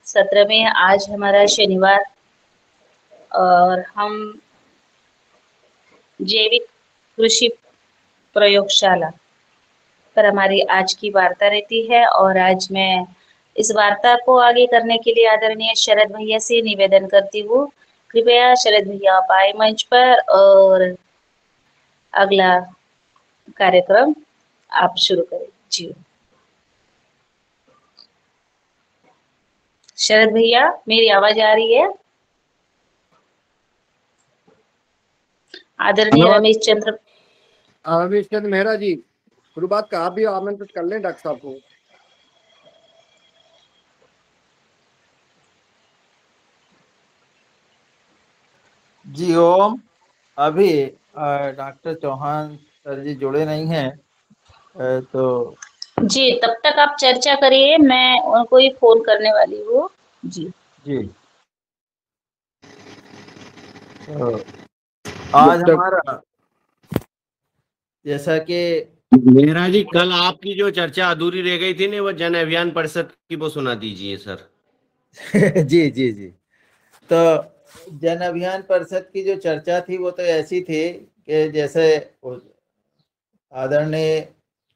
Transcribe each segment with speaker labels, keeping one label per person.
Speaker 1: सत्र में आज हमारा शनिवार और हम जैविक कृषि प्रयोगशाला पर हमारी आज की वार्ता रहती है और आज मैं इस वार्ता को आगे करने के लिए आदरणीय शरद भैया से निवेदन करती हूँ। कृपया शरद भैया आप आए मंच पर और अगला कार्यक्रम आप शुरू करें। जी शरद भैया, मेरी आवाज आ रही है? आदरणीय रमेश चंद्र
Speaker 2: मेहरा जी, शुरुआत का आप भी आमंत्रित कर लें डॉक्टर साहब को।
Speaker 3: जी ओम। अभी डॉक्टर चौहान सर जी जुड़े नहीं हैं, तो
Speaker 1: जी तब तक आप चर्चा करिए, मैं उनको ही फोन करने वाली हूँ। जी
Speaker 3: जी तो आज हमारा जैसा कि
Speaker 4: मेहरा जी, कल आपकी जो चर्चा अधूरी रह गई थी ना, वो जन अभियान परिषद की, वो सुना दीजिए सर।
Speaker 3: जी जी जी। तो जन अभियान परिषद की जो चर्चा थी वो तो ऐसी थी कि जैसे आदरणीय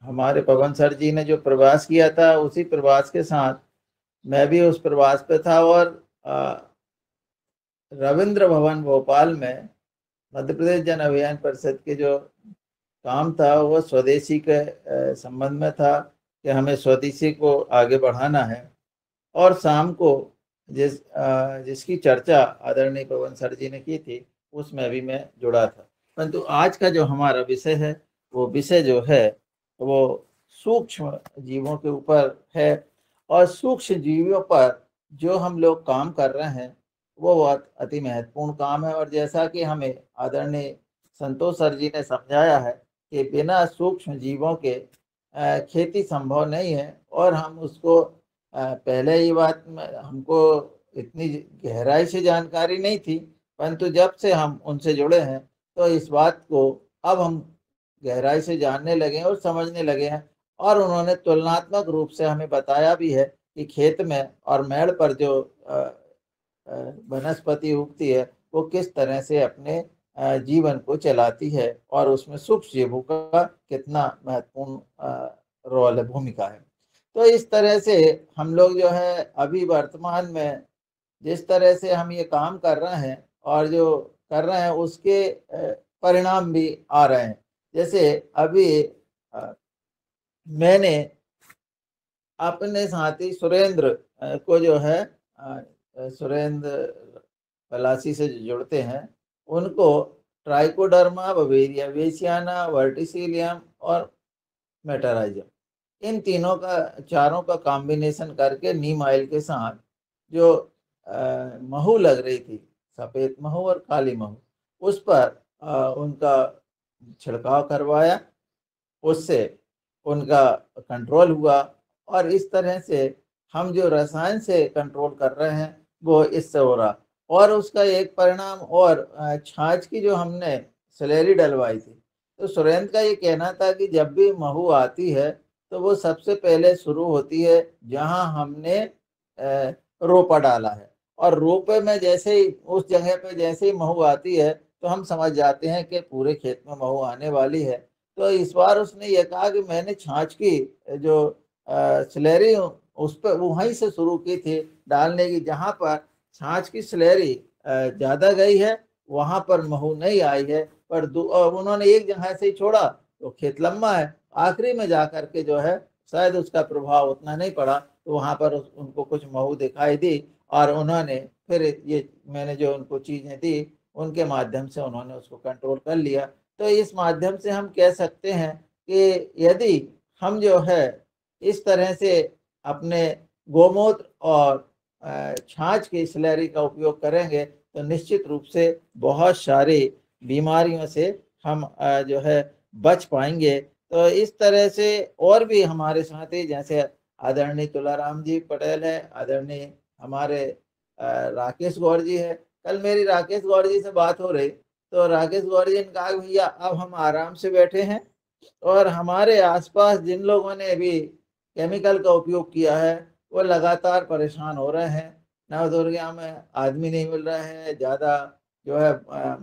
Speaker 3: हमारे पवन सर जी ने जो प्रवास किया था, उसी प्रवास के साथ मैं भी उस प्रवास पे था और रविंद्र भवन भोपाल में मध्य प्रदेश जन अभियान परिषद के जो काम था वो स्वदेशी के संबंध में था कि हमें स्वदेशी को आगे बढ़ाना है। और शाम को जिसकी चर्चा आदरणीय पवन सर जी ने की थी, उसमें भी मैं जुड़ा था। परंतु आज का जो हमारा विषय है, वो विषय जो है वो सूक्ष्म जीवों के ऊपर है। और सूक्ष्म जीवों पर जो हम लोग काम कर रहे हैं वो बहुत अति महत्वपूर्ण काम है। और जैसा कि हमें आदरणीय संतोष सर जी ने समझाया है कि बिना सूक्ष्म जीवों के खेती संभव नहीं है। और हम उसको पहले ये बात हमको इतनी गहराई से जानकारी नहीं थी, परंतु जब से हम उनसे जुड़े हैं तो इस बात को अब हम गहराई से जानने लगे हैं और समझने लगे हैं। और उन्होंने तुलनात्मक रूप से हमें बताया भी है कि खेत में और मेड़ पर जो वनस्पति उगती है वो किस तरह से अपने जीवन को चलाती है और उसमें सूक्ष्म जीवों का कितना महत्वपूर्ण रोल है, भूमिका है। तो इस तरह से हम लोग जो है अभी वर्तमान में जिस तरह से हम ये काम कर रहे हैं और जो कर रहे हैं उसके परिणाम भी आ रहे हैं। जैसे अभी मैंने अपने साथी सुरेंद्र को जो है सुरेंद्र पलासी से जुड़ते हैं, उनको ट्राइकोडर्मा बवेरिया वेसियाना वर्टिसिलियम और मेटाराइजम, इन तीनों का चारों का कॉम्बिनेशन करके नीम ऑयल के साथ जो महू लग रही थी, सफ़ेद महू और काली महू, उस पर उनका छिड़काव करवाया। उससे उनका कंट्रोल हुआ। और इस तरह से हम जो रसायन से कंट्रोल कर रहे हैं वो इससे हो रहा। और उसका एक परिणाम और छाछ की जो हमने स्लरी डलवाई थी, तो सुरेंद्र का ये कहना था कि जब भी महू आती है तो वो सबसे पहले शुरू होती है जहां हमने रोपा डाला है। और रोपे में जैसे ही उस जगह पे जैसे ही महू आती है तो हम समझ जाते हैं कि पूरे खेत में महू आने वाली है। तो इस बार उसने ये कहा कि मैंने छाछ की जो स्लरी उस पर वहीं से शुरू की थी डालने की, जहाँ पर छाछ की स्लरी ज़्यादा गई है वहाँ पर महू नहीं आई है। पर उन्होंने एक जगह से ही छोड़ा तो खेत लंबा है, आखिरी में जा कर के जो है शायद उसका प्रभाव उतना नहीं पड़ा, तो वहाँ पर उनको कुछ महू दिखाई दी। और उन्होंने फिर ये मैंने जो उनको चीज़ें दी उनके माध्यम से उन्होंने उसको कंट्रोल कर लिया। तो इस माध्यम से हम कह सकते हैं कि यदि हम जो है इस तरह से अपने गोमूत्र और छाछ की स्लरी का उपयोग करेंगे तो निश्चित रूप से बहुत सारी बीमारियों से हम जो है बच पाएंगे। तो इस तरह से और भी हमारे साथी जैसे आदरणीय तुलाराम जी पटेल है, आदरणीय हमारे राकेश गौर जी है। कल मेरी राकेश गौर जी से बात हो रही तो राकेश गौर जी ने कहा भैया अब हम आराम से बैठे हैं और हमारे आसपास जिन लोगों ने भी केमिकल का उपयोग किया है वो लगातार परेशान हो रहे हैं। नवदुर्गा में आदमी नहीं मिल रहा है, ज़्यादा जो है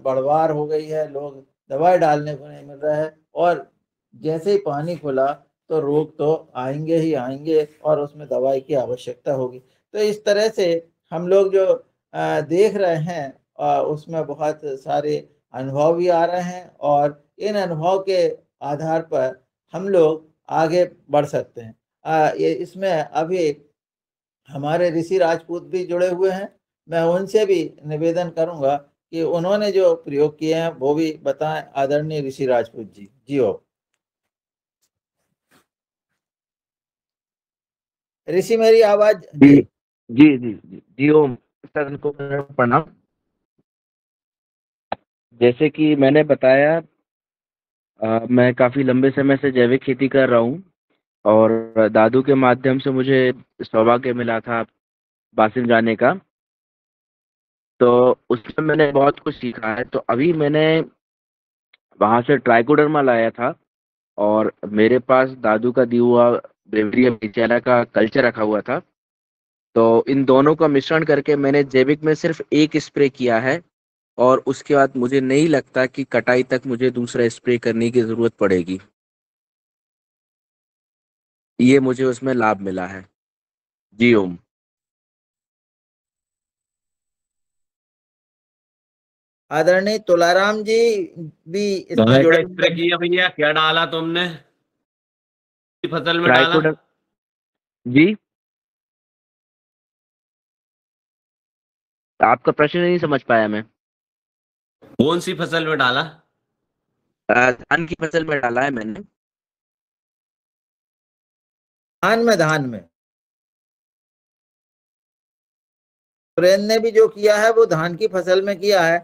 Speaker 3: बढ़वार हो गई है, लोग दवाई डालने को नहीं मिल रहा है, और जैसे ही पानी खुला तो रोग तो आएंगे ही आएंगे और उसमें दवाई की आवश्यकता होगी। तो इस तरह से हम लोग जो देख रहे हैं उसमें बहुत सारे अनुभव भी आ रहे हैं, और इन अनुभव के आधार पर हम लोग आगे बढ़ सकते हैं। ये इसमें अभी हमारे ऋषि राजपूत भी जुड़े हुए हैं, मैं उनसे भी निवेदन करूंगा कि उन्होंने जो प्रयोग किए हैं वो भी बताएं। आदरणीय ऋषि राजपूत जी, जियो। ऋषि मेरी आवाज
Speaker 5: जी जी जी जी जी ओम सर को प्रणाम। जैसे कि मैंने बताया, मैं काफी लंबे समय से जैविक खेती कर रहा हूँ, और दादू के माध्यम से मुझे सौभाग्य मिला था बासिम जाने का, तो उसमें मैंने बहुत कुछ सीखा है। तो अभी मैंने वहाँ से ट्राइकोडर्मा लाया था, और मेरे पास दादू का दिया हुआ ब्रेवियरिया बेचारा का कल्चर रखा हुआ था। तो इन दोनों का मिश्रण करके मैंने जैविक में सिर्फ एक स्प्रे किया है, और उसके बाद मुझे नहीं लगता कि कटाई तक मुझे दूसरा स्प्रे करने की जरूरत पड़ेगी। ये मुझे उसमें लाभ मिला है। जी ओम।
Speaker 3: आदरणीय तुलाराम जी भी इसमें
Speaker 4: दवाई
Speaker 3: जुड़े
Speaker 4: का
Speaker 3: हुए
Speaker 4: स्प्रे
Speaker 3: हैं।
Speaker 4: किया भैया, क्या डाला तुमने फसल में डाला?
Speaker 5: ट्राइकोडर जी, आपका प्रश्न नहीं समझ पाया मैं।
Speaker 4: कौन सी फसल में डाला?
Speaker 5: धान की फसल में डाला है मैंने।
Speaker 3: धान में सुरेंद्र ने भी जो किया है वो धान की फसल में किया है।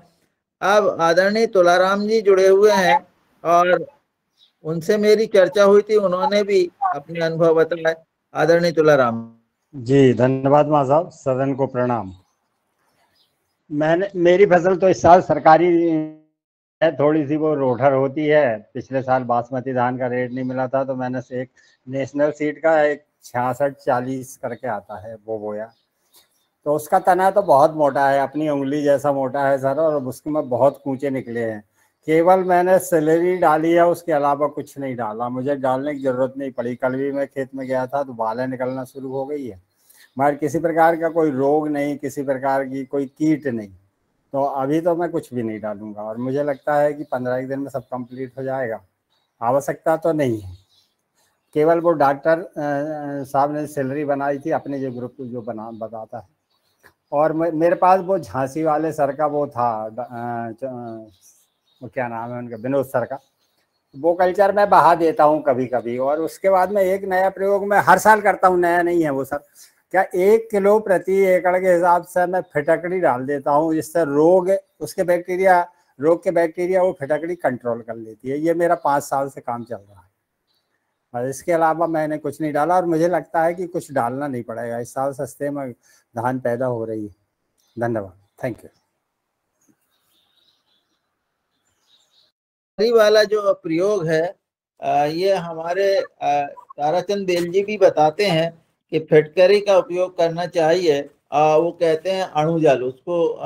Speaker 3: अब आदरणीय तुलाराम जी जुड़े हुए हैं, और उनसे मेरी चर्चा हुई थी, उन्होंने भी अपने अनुभव बताए। आदरणीय तुलाराम
Speaker 6: जी, धन्यवाद मां साहब, सदन को प्रणाम। मेरी फसल तो इस साल सरकारी है, थोड़ी सी वो रोटर होती है। पिछले साल बासमती धान का रेट नहीं मिला था, तो मैंने से एक नेशनल सीड का एक 6640 करके आता है वो बोया। तो उसका तना तो बहुत मोटा है, अपनी उंगली जैसा मोटा है सर, और उसके में बहुत कूचे निकले हैं। केवल मैंने सेलेरी डाली है, उसके अलावा कुछ नहीं डाला, मुझे डालने की जरूरत नहीं पड़ी। कल भी मैं खेत में गया था तो बालें निकलना शुरू हो गई है, मगर किसी प्रकार का कोई रोग नहीं, किसी प्रकार की कोई कीट नहीं। तो अभी तो मैं कुछ भी नहीं डालूंगा, और मुझे लगता है कि 15 दिन में सब कंप्लीट हो जाएगा। आवश्यकता तो नहीं है, केवल वो डॉक्टर साहब ने सैलरी बनाई थी अपने जो ग्रुप जो बताता है। और मेरे पास वो झांसी वाले सर का वो था, वो क्या नाम है उनका, विनोद सर का, वो कल्चर मैं बहा देता हूँ कभी कभी। और उसके बाद में एक नया प्रयोग मैं हर साल करता हूँ, नया नहीं है वो सर, क्या 1 किलो प्रति एकड़ के हिसाब से मैं फिटकड़ी डाल देता हूँ, जिससे रोग के बैक्टीरिया वो फिटकड़ी कंट्रोल कर लेती है। ये मेरा 5 साल से काम चल रहा है, और इसके अलावा मैंने कुछ नहीं डाला, और मुझे लगता है कि कुछ डालना नहीं पड़ेगा। इस साल सस्ते में धान पैदा हो रही है। धन्यवाद, थैंक यू।
Speaker 3: वाला जो प्रयोग है ये हमारे ताराचंद बेल जी भी बताते हैं कि फिटकरी का उपयोग करना चाहिए। वो कहते हैं अणुजल, उसको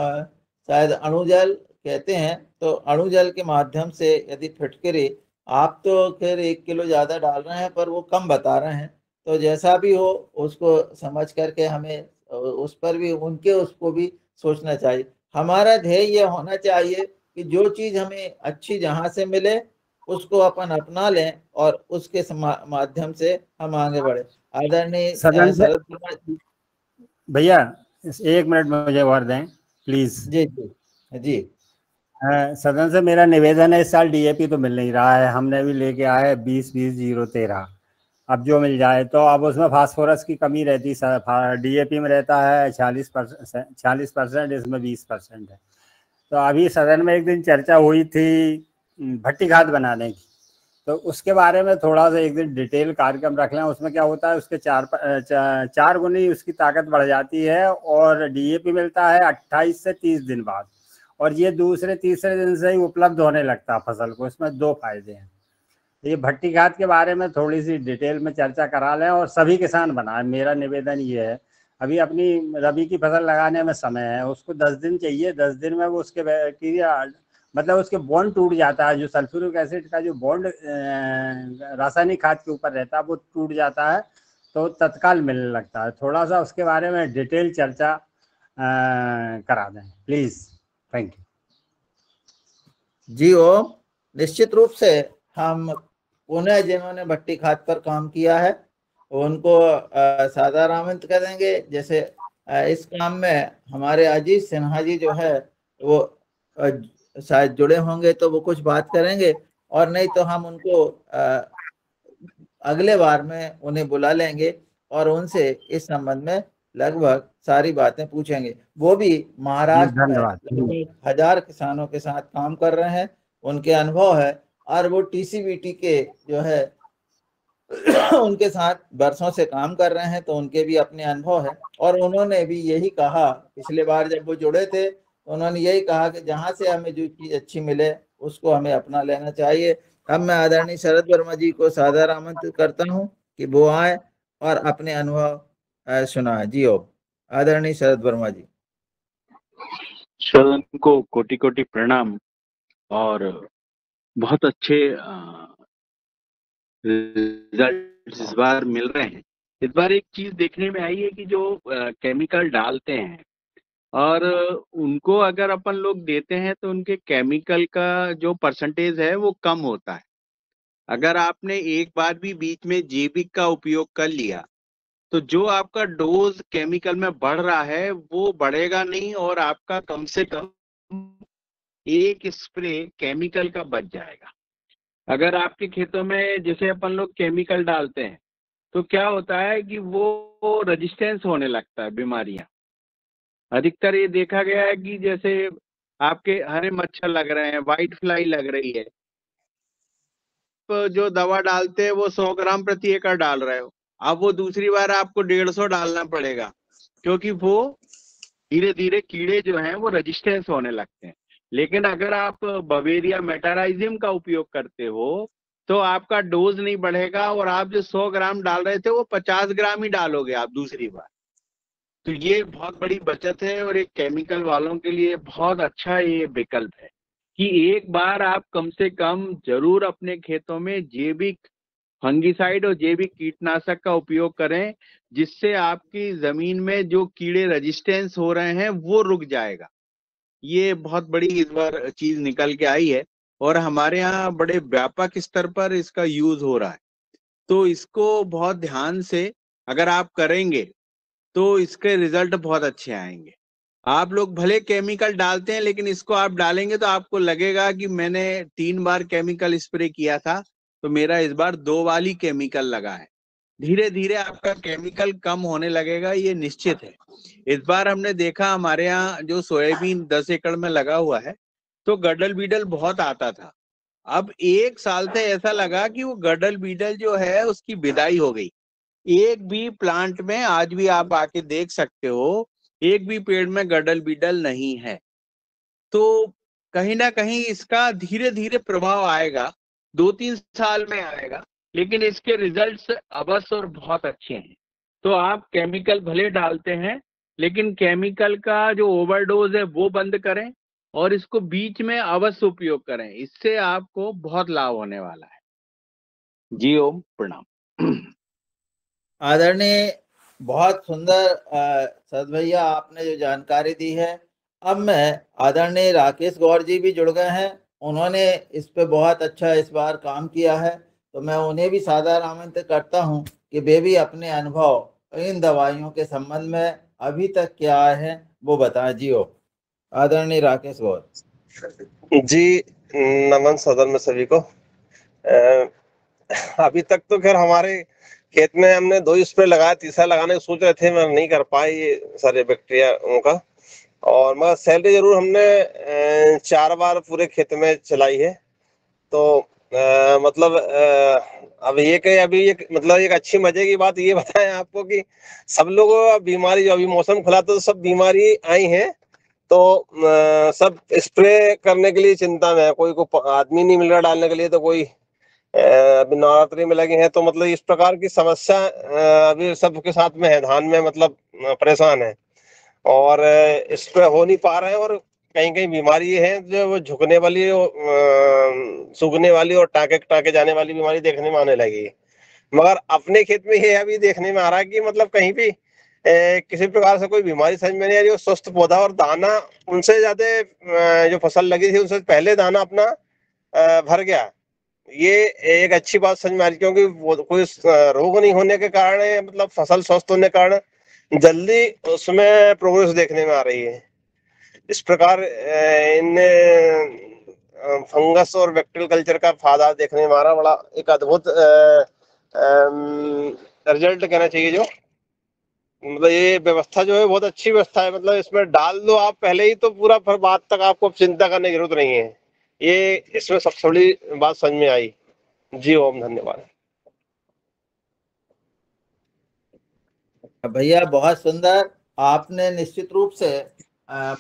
Speaker 3: शायद अणुजल कहते हैं। तो अणुजल के माध्यम से यदि फिटकरी, आप तो खैर 1 किलो ज़्यादा डाल रहे हैं पर वो कम बता रहे हैं, तो जैसा भी हो उसको समझ करके हमें उस पर भी उसको भी सोचना चाहिए। हमारा ध्येय ये होना चाहिए कि जो चीज हमें अच्छी जहां से मिले उसको अपन अपना लें, और उसके माध्यम से हम आगे बढ़े। आदरणीय
Speaker 6: सदन से
Speaker 3: शरद कुमार
Speaker 6: भैया 1 मिनट मुझे और दें प्लीज।
Speaker 3: जी जी जी।
Speaker 6: सदन से मेरा निवेदन है, इस साल डीएपी तो मिल नहीं रहा है, हमने भी लेके आए 20-20-013। अब जो मिल जाए, तो अब उसमें फास्फोरस की कमी रहती है। डीएपी में रहता है 46%, इसमें 20% है। तो अभी सदन में एक दिन चर्चा हुई थी भट्टी खाद बनाने की, तो उसके बारे में थोड़ा सा एक दिन डिटेल कार्यक्रम रख लें। उसमें क्या होता है, उसके 4 गुनी उसकी ताकत बढ़ जाती है, और डीएपी मिलता है 28 से 30 दिन बाद, और ये दूसरे तीसरे दिन से ही उपलब्ध होने लगता है फसल को। इसमें 2 फायदे हैं। ये भट्टी खाद के बारे में थोड़ी सी डिटेल में चर्चा करा लें, और सभी किसान बनाएं, मेरा निवेदन ये है। अभी अपनी रबी की फसल लगाने में समय है, उसको 10 दिन चाहिए, 10 दिन में वो उसके बैक्टीरिया मतलब उसके बॉन्ड टूट जाता है, जो सल्फ्यूरिक एसिड का जो बॉन्ड रासायनिक खाद के ऊपर रहता है वो टूट जाता है, तो तत्काल मिलने लगता है। थोड़ा सा उसके बारे में डिटेल चर्चा करा दें प्लीज। Thank you.
Speaker 3: जी ओम, निश्चित रूप से हम पुनः जिन्होंने भट्टी खाद पर काम किया है उनको सादर आमंत्रित करेंगे। जैसे इस काम में हमारे अजीत सिन्हा जी जो है वो शायद जुड़े होंगे तो वो कुछ बात करेंगे, और नहीं तो हम उनको अगले बार में उन्हें बुला लेंगे और उनसे इस संबंध में लगभग सारी बातें पूछेंगे। वो भी महाराष्ट्र में लगभग 1000 किसानों के साथ काम कर रहे हैं, उनके अनुभव है, और वो टीसीबीटी के जो है उनके साथ बरसों से काम कर रहे हैं, तो उनके भी अपने अनुभव है। और उन्होंने भी यही कहा, पिछले बार जब वो जुड़े थे तो उन्होंने यही कहा कि जहां से हमें जो चीज अच्छी मिले उसको हमें अपना लेना चाहिए। अब मैं आदरणीय शरद वर्मा जी को सादर आमंत्रित करता हूं कि वो आए और अपने अनुभव सुनाए। जी ओ आदरणीय शरद वर्मा जी।
Speaker 7: सदन को कोटि कोटि प्रणाम। और बहुत अच्छे रिजल्ट इस बार मिल रहे हैं। इस बार एक चीज देखने में आई है कि जो केमिकल डालते हैं और उनको अगर अपन लोग देते हैं तो उनके केमिकल का जो परसेंटेज है वो कम होता है। अगर आपने एक बार भी बीच में जैविक का उपयोग कर लिया तो जो आपका डोज केमिकल में बढ़ रहा है वो बढ़ेगा नहीं, और आपका कम से कम एक स्प्रे केमिकल का बच जाएगा। अगर आपके खेतों में जैसे अपन लोग केमिकल डालते हैं तो क्या होता है कि वो रेजिस्टेंस होने लगता है, बीमारियां। अधिकतर ये देखा गया है कि जैसे आपके हरे मच्छर लग रहे हैं, व्हाइट फ्लाई लग रही है, तो जो दवा डालते हैं वो 100 ग्राम प्रति एकड़ डाल रहे हो, अब वो दूसरी बार आपको 150 डालना पड़ेगा, क्योंकि वो धीरे धीरे कीड़े जो हैं वो रेजिस्टेंस होने लगते हैं। लेकिन अगर आप बवेरिया मेटाराइजियम का उपयोग करते हो तो आपका डोज नहीं बढ़ेगा, और आप जो 100 ग्राम डाल रहे थे वो 50 ग्राम ही डालोगे आप दूसरी बार। तो ये बहुत बड़ी बचत है, और एक केमिकल वालों के लिए बहुत अच्छा ये विकल्प है कि एक बार आप कम से कम जरूर अपने खेतों में जैविक फंगिसाइड और जैविक कीटनाशक का उपयोग करें, जिससे आपकी जमीन में जो कीड़े रेजिस्टेंस हो रहे हैं वो रुक जाएगा। ये बहुत बड़ी इस बार चीज निकल के आई है, और हमारे यहाँ बड़े व्यापक स्तर पर इसका यूज हो रहा है। तो इसको बहुत ध्यान से अगर आप करेंगे तो इसके रिजल्ट बहुत अच्छे आएंगे। आप लोग भले केमिकल डालते हैं, लेकिन इसको आप डालेंगे तो आपको लगेगा कि मैंने 3 बार केमिकल स्प्रे किया था तो मेरा इस बार 2 बार ही केमिकल लगा है। धीरे धीरे आपका केमिकल कम होने लगेगा, ये निश्चित है। इस बार हमने देखा हमारे यहाँ जो सोयाबीन 10 एकड़ में लगा हुआ है तो गडल बीडल बहुत आता था। अब 1 साल से ऐसा लगा कि वो गडल बीडल जो है उसकी विदाई हो गई। एक भी प्लांट में आज भी आप आके देख सकते हो, एक भी पेड़ में गडल बीडल नहीं है। तो कहीं ना कहीं इसका धीरे धीरे प्रभाव आएगा, 2-3 साल में आएगा, लेकिन इसके रिजल्ट्स अवश्य और बहुत अच्छे हैं। तो आप केमिकल भले डालते हैं, लेकिन केमिकल का जो ओवरडोज है वो बंद करें और इसको बीच में अवश्य उपयोग करें, इससे आपको बहुत लाभ होने वाला है। जी ओम, प्रणाम।
Speaker 3: आदरणीय, बहुत सुंदर सद भैया आपने जो जानकारी दी है। अब मैं आदरणीय राकेश गौर जी भी जुड़ गए हैं, उन्होंने इस पे बहुत अच्छा इस बार काम किया है, तो मैं उन्हें भी सादर आमंत्रित करता हूं कि वे भी अपने अनुभव इन दवाइयों के संबंध में अभी तक क्या आए हैं वो बताएं। जी ओ आदरणीय राकेश गौर
Speaker 8: जी। नमन सदन में सभी को। अभी तक तो खैर हमारे खेत में हमने 2 स्प्रे लगाया, तीसरा लगाने की सोच रहे थे, मैं नहीं कर पाए ये सारे बैक्टीरिया का। और मगर सैलरी जरूर हमने 4 बार पूरे खेत में चलाई है। तो मतलब अब ये कि अभी एक मतलब एक अच्छी मजे की बात ये बताएं आपको कि सब लोगों बीमारी, जो अभी मौसम खुला तो सब बीमारी आई हैं, तो सब स्प्रे करने के लिए चिंता में है। कोई को आदमी नहीं मिल रहा डालने के लिए, तो कोई अभी नवरात्रि में लगे हैं, तो मतलब इस प्रकार की समस्या अभी सबके साथ में है, धान में मतलब परेशान है और इस पे हो नहीं पा रहे हैं। और कहीं कहीं बीमारी है जो वो झुकने वाली सूखने वाली और टाके टाके जाने वाली बीमारी देखने में आने लगी है। मगर अपने खेत में ये अभी देखने में आ रहा है कि मतलब कहीं भी किसी प्रकार से कोई बीमारी समझ में नहीं आ रही, और स्वस्थ पौधा और दाना उनसे ज्यादा जो फसल लगी थी उनसे पहले दाना अपना भर गया। ये एक अच्छी बात समझ में आ रही, क्योंकि वो कोई रोग नहीं होने के कारण मतलब फसल स्वस्थ होने के कारण जल्दी उसमें प्रोग्रेस देखने में आ रही है। इस प्रकार इन फंगस और बैक्टीरियल कल्चर का फायदा देखने में आ रहा, बड़ा एक अद्भुत रिजल्ट कहना चाहिए। जो मतलब ये व्यवस्था जो है बहुत अच्छी व्यवस्था है, मतलब इसमें डाल दो आप पहले ही तो पूरा, फिर बाद तक आपको चिंता करने की जरूरत नहीं है। ये इसमें सबसे बड़ी बात समझ में आई। जी ओम, धन्यवाद।
Speaker 3: भैया बहुत सुंदर, आपने निश्चित रूप से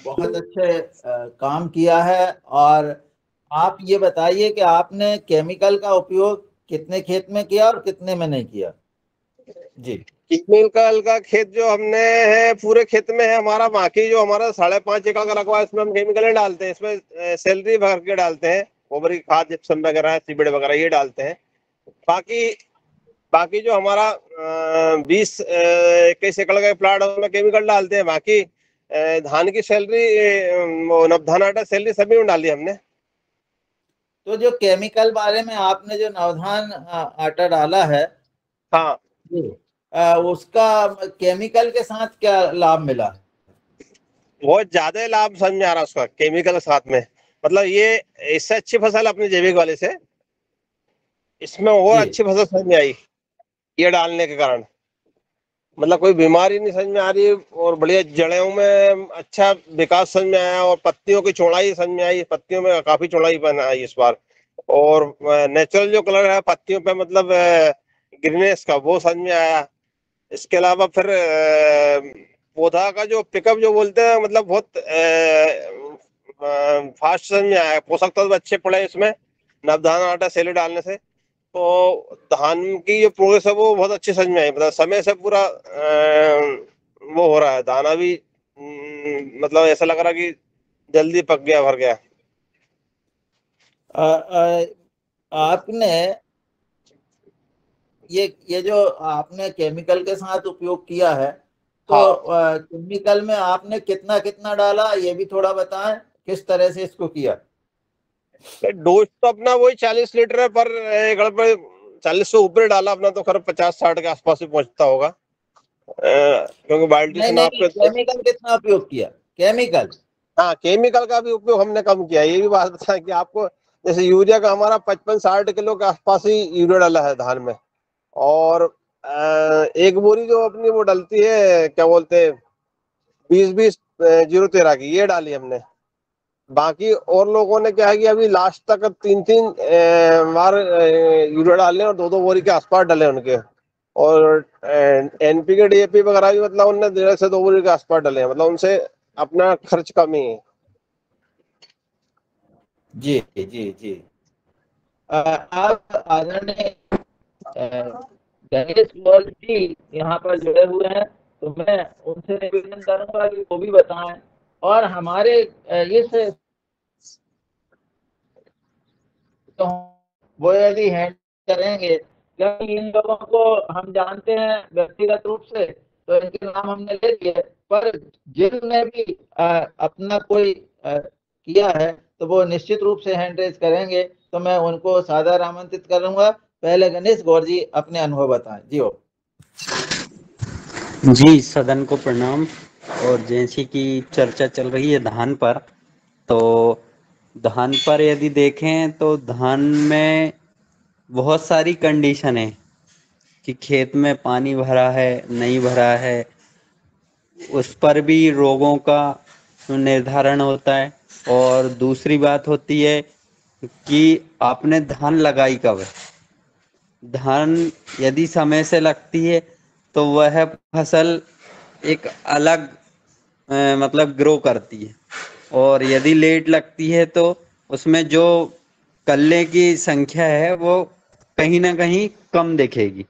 Speaker 3: बहुत अच्छे काम किया है। और आप ये बताइए कि आपने केमिकल का उपयोग कितने खेत में किया और कितने में नहीं किया? जी।
Speaker 8: केमिकल का खेत जो हमने है पूरे खेत में है हमारा, बाकी जो हमारा 5.5 एकड़ का रकबा है इसमें हम केमिकल नहीं डालते हैं। इसमें सैलरी भर के डालते हैं, गोबर की खाद, जिप्सम वगैरह, सीबेड वगैरह ये डालते हैं। बाकी जो हमारा 20-21 एकड़ का प्लाट है उसमें केमिकल डालते हैं। बाकी धान की सैलरी, नवधान आटा सैलरी सभी में डाली हमने।
Speaker 3: तो जो केमिकल बारे में आपने जो नवधान आटा डाला है,
Speaker 8: हाँ,
Speaker 3: उसका केमिकल के साथ क्या लाभ मिला?
Speaker 8: बहुत ज्यादा लाभ समझ में आ रहा है उसका केमिकल के साथ में। मतलब ये इससे अच्छी फसल अपने जैविक वाले से इसमें और अच्छी फसल समझ में आई ये डालने के कारण। मतलब कोई बीमारी नहीं समझ में आ रही, और बढ़िया जड़ों में अच्छा विकास समझ में आया, और पत्तियों की चौड़ाई समझ में आई, पत्तियों में काफी चौड़ाई बन आई इस बार। और नेचुरल जो कलर है पत्तियों पे, मतलब ग्रीनेस का, वो समझ में आया। इसके अलावा फिर पौधा का जो पिकअप जो बोलते हैं, मतलब बहुत फास्ट समझ में आया। पोषक तत्व अच्छे पड़े इसमें नवधान आटा सेले डालने से। तो धान की जो प्रोग्रेस है वो बहुत अच्छी समझ में आई। मतलब समय से पूरा वो हो रहा है, दाना भी मतलब ऐसा लग रहा कि जल्दी पक गया, भर गया।
Speaker 3: आपने ये जो आपने केमिकल के साथ उपयोग किया है, तो केमिकल में आपने कितना कितना डाला ये भी थोड़ा बताएं, किस तरह से इसको किया?
Speaker 8: डोज तो अपना वही 40 लीटर है पर एकड़ पे, 40 से ऊपर डाला अपना तो खैर 50-60 के आसपास ही पहुंचता होगा, क्योंकि बाल्टी से नाप के।
Speaker 3: केमिकल कितना उपयोग किया? केमिकल,
Speaker 8: हाँ, केमिकल का भी उपयोग हमने कम किया। ये भी बात बताएं कि आपको, जैसे यूरिया का हमारा 55-60 किलो के आसपास ही यूरिया डाला है धान में। और एक बोरी जो अपनी वो डलती है, क्या बोलते हैं, 20-20-0-13 की, ये डाली हमने। बाकी और लोगों ने क्या है कि अभी लास्ट तक 3-3 बार यूरिया डाले और 2-2 बोरी के आसपास डले उनके। और एनपीके डीएपी वगैरह भी मतलब उनने 1.5 से 2 बोरी के आसपास डले हैं। मतलब उनसे अपना खर्च कम ही है।
Speaker 3: जी जी जी। आप आदरणीय गणेश गौर जी यहाँ पर जुड़े हुए हैं, तो मैं उनसे निवेदन करूंगा कि वो भी बताएं। और हमारे इस तो वो यदि हैंड करेंगे, क्योंकि इन लोगों को हम जानते हैं व्यक्तिगत रूप से, तो इनके नाम हमने ले लिए, पर जिनने भी अपना कोई किया है तो वो निश्चित रूप से हैंड रेज करेंगे, तो मैं उनको सादर आमंत्रित करूंगा। पहले गणेश गौर जी अपने अनुभव बताएं। जी हो।
Speaker 9: जी, सदन को प्रणाम। और जैसी कि चर्चा चल रही है धान पर, तो धान पर यदि देखें तो धान में बहुत सारी कंडीशन है कि खेत में पानी भरा है नहीं भरा है, उस पर भी रोगों का निर्धारण होता है। और दूसरी बात होती है कि आपने धान लगाई कब है। धान यदि समय से लगती है तो वह फसल एक अलग मतलब ग्रो करती है, और यदि लेट लगती है तो उसमें जो कल्ले की संख्या है वो कहीं ना कहीं कम दिखेगी।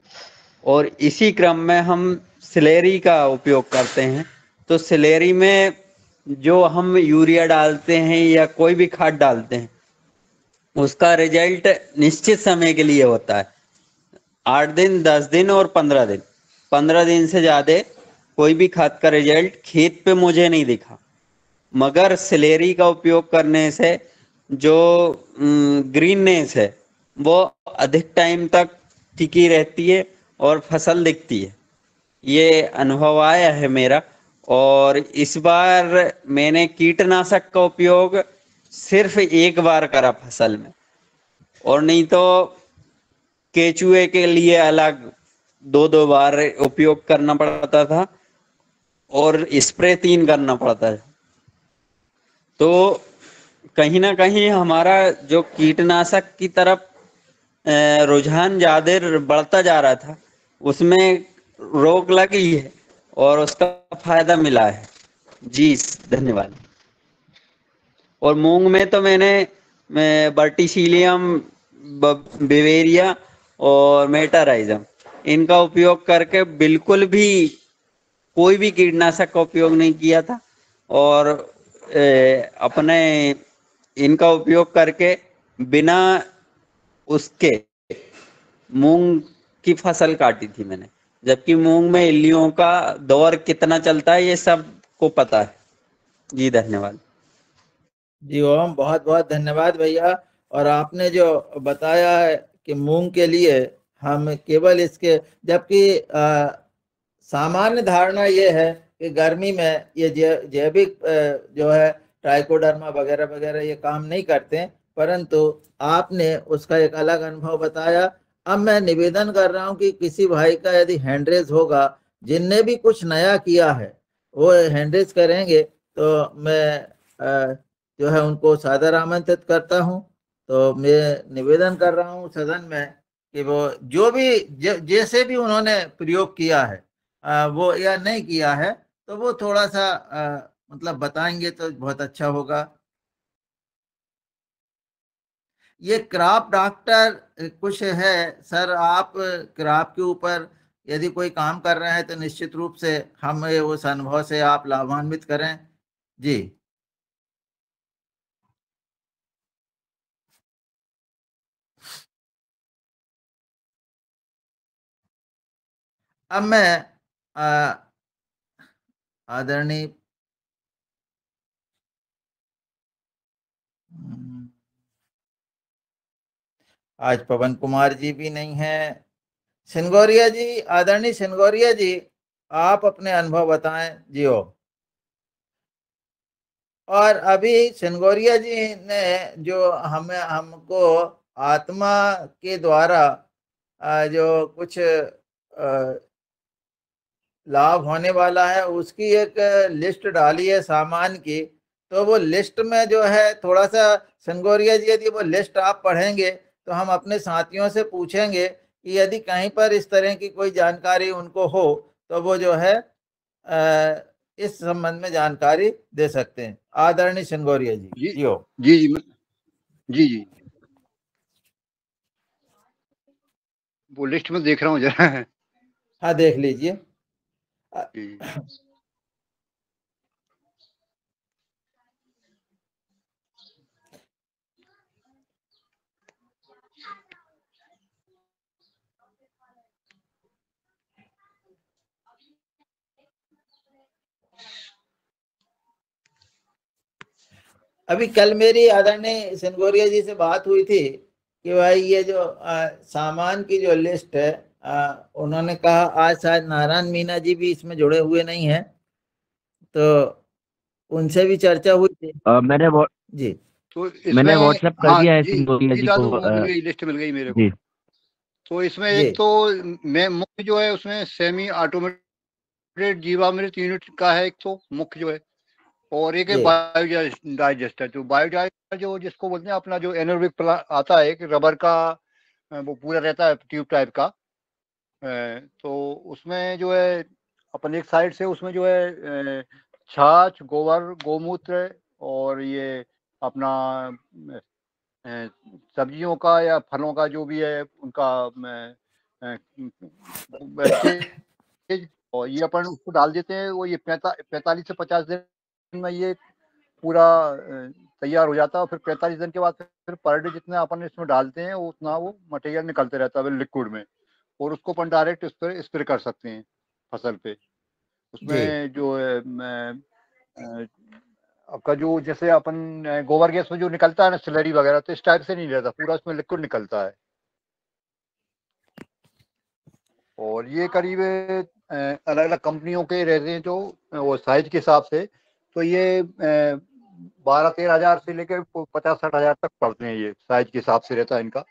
Speaker 9: और इसी क्रम में हम स्लेरी का उपयोग करते हैं। तो स्लेरी में जो हम यूरिया डालते हैं या कोई भी खाद डालते हैं, उसका रिजल्ट निश्चित समय के लिए होता है, 8 दिन, 10 दिन और 15 दिन। 15 दिन से ज्यादा कोई भी खाद का रिजल्ट खेत पे मुझे नहीं दिखा। मगर स्लेरी का उपयोग करने से जो ग्रीननेस है वो अधिक टाइम तक टिकी रहती है और फसल दिखती है। ये अनुभव आया है मेरा। और इस बार मैंने कीटनाशक का उपयोग सिर्फ एक बार करा फसल में, और नहीं तो केचुए के लिए अलग 2-2 बार उपयोग करना पड़ता था और स्प्रे 3 करना पड़ता था। तो कहीं ना कहीं हमारा जो कीटनाशक की तरफ रुझान ज्यादा बढ़ता जा रहा था, उसमें रोक लगी है और उसका फायदा मिला है। जी धन्यवाद। और मूंग में तो मैंने वर्टिसिलियम, बिवेरिया और मेटाराइजम इनका उपयोग करके बिल्कुल भी कोई भी कीटनाशक का उपयोग नहीं किया था, और अपने इनका उपयोग करके बिना उसके मूंग की फसल काटी थी मैंने। जबकि मूंग में इल्लियों का दौर कितना चलता है ये सबको पता है। जी धन्यवाद।
Speaker 3: जी ओम, बहुत बहुत धन्यवाद भैया। और आपने जो बताया है कि मूंग के लिए हम केवल इसके, जबकि सामान्य धारणा ये है कि गर्मी में ये जैविक जो है ट्राइकोडर्मा वगैरह वगैरह ये काम नहीं करते, परंतु आपने उसका एक अलग अनुभव बताया। अब मैं निवेदन कर रहा हूं कि किसी भाई का यदि हैंडरेज होगा, जिनने भी कुछ नया किया है वो हैंडरेज करेंगे, तो मैं जो है उनको सादर आमंत्रित करता हूं। तो मैं निवेदन कर रहा हूं सदन में कि वो जो भी जैसे भी उन्होंने प्रयोग किया है वो या नहीं किया है, तो वो थोड़ा सा मतलब बताएंगे तो बहुत अच्छा होगा। ये क्रॉप डॉक्टर कुछ है सर, आप क्रॉप के ऊपर यदि कोई काम कर रहे हैं तो निश्चित रूप से हमें उस अनुभव से आप लाभान्वित करें। जी अब मैं आदरणीय आज पवन कुमार जी भी नहीं है। सिंगोरिया जी, आदरणीय सिंगोरिया जी, आप अपने अनुभव बताएं। जियो। और अभी सिंगोरिया जी ने जो हमको आत्मा के द्वारा जो कुछ लाभ होने वाला है उसकी एक लिस्ट डाली है सामान की। तो वो लिस्ट में जो है थोड़ा सा सिंगोरिया जी, यदि वो लिस्ट आप पढ़ेंगे तो हम अपने साथियों से पूछेंगे कि यदि कहीं पर इस तरह की कोई जानकारी उनको हो तो वो जो है इस संबंध में जानकारी दे सकते हैं। आदरणीय सिंगोरिया जी।
Speaker 2: जी
Speaker 3: हो
Speaker 2: जी जी जी जी वो लिस्ट में देख रहा हूँ जरा।
Speaker 3: हाँ देख लीजिए। अभी कल मेरी आदरणीय सिंगोरिया जी से बात हुई थी कि भाई ये जो सामान की जो लिस्ट है, उन्होंने कहा आज शायद नारायण मीना जी भी इसमें जुड़े हुए नहीं हैं, तो उनसे भी चर्चा हुई थी। जी
Speaker 5: तो मैंने व्हाट्सएप कर दिया है सिंगोरिया जी को।
Speaker 2: मिल गई, लिस्ट मिल गई मेरे को।
Speaker 5: जी
Speaker 2: तो इसमें एक तो मैं मुख्य जो है उसमें सेमी ऑटोमेटेड जीवामृत यूनिट का है, एक तो मुख्य जो है, और एक है बायोडाइजेस्टर। जो बायोडाइजेस्टर जो जिसको बोलते हैं अपना जो एनोरिक आता है कि रबर का वो पूरा रहता है ट्यूब टाइप का, तो उसमें जो है अपन एक साइड से उसमें जो है छाछ, गोबर, गोमूत्र और ये अपना सब्जियों का या फलों का जो भी है उनका स्टेज, और ये अपन उसको डाल देते हैं। वो ये 45 से 50 दिन में ये पूरा तैयार हो जाता है। और फिर 45 दिन के बाद फिर पर डे जितना अपन इसमें डालते हैं उतना वो मटेरियल निकलते रहता है लिक्विड में, और उसको अपन डायरेक्ट इस पर स्प्रे कर सकते हैं फसल पे। उसमें जो आपका जो जैसे अपन गोबर गैस में जो निकलता है ना स्लरी वगैरह, तो इस टाइप से नहीं रहता, पूरा उसमें लिक्विड निकलता है। और ये करीब अलग अलग कंपनियों के रहते हैं जो वो साइज के हिसाब से, तो ये 12-13 हज़ार से लेकर 50-60 हज़ार तक पड़ते हैं। ये साइज के हिसाब से रहता है इनका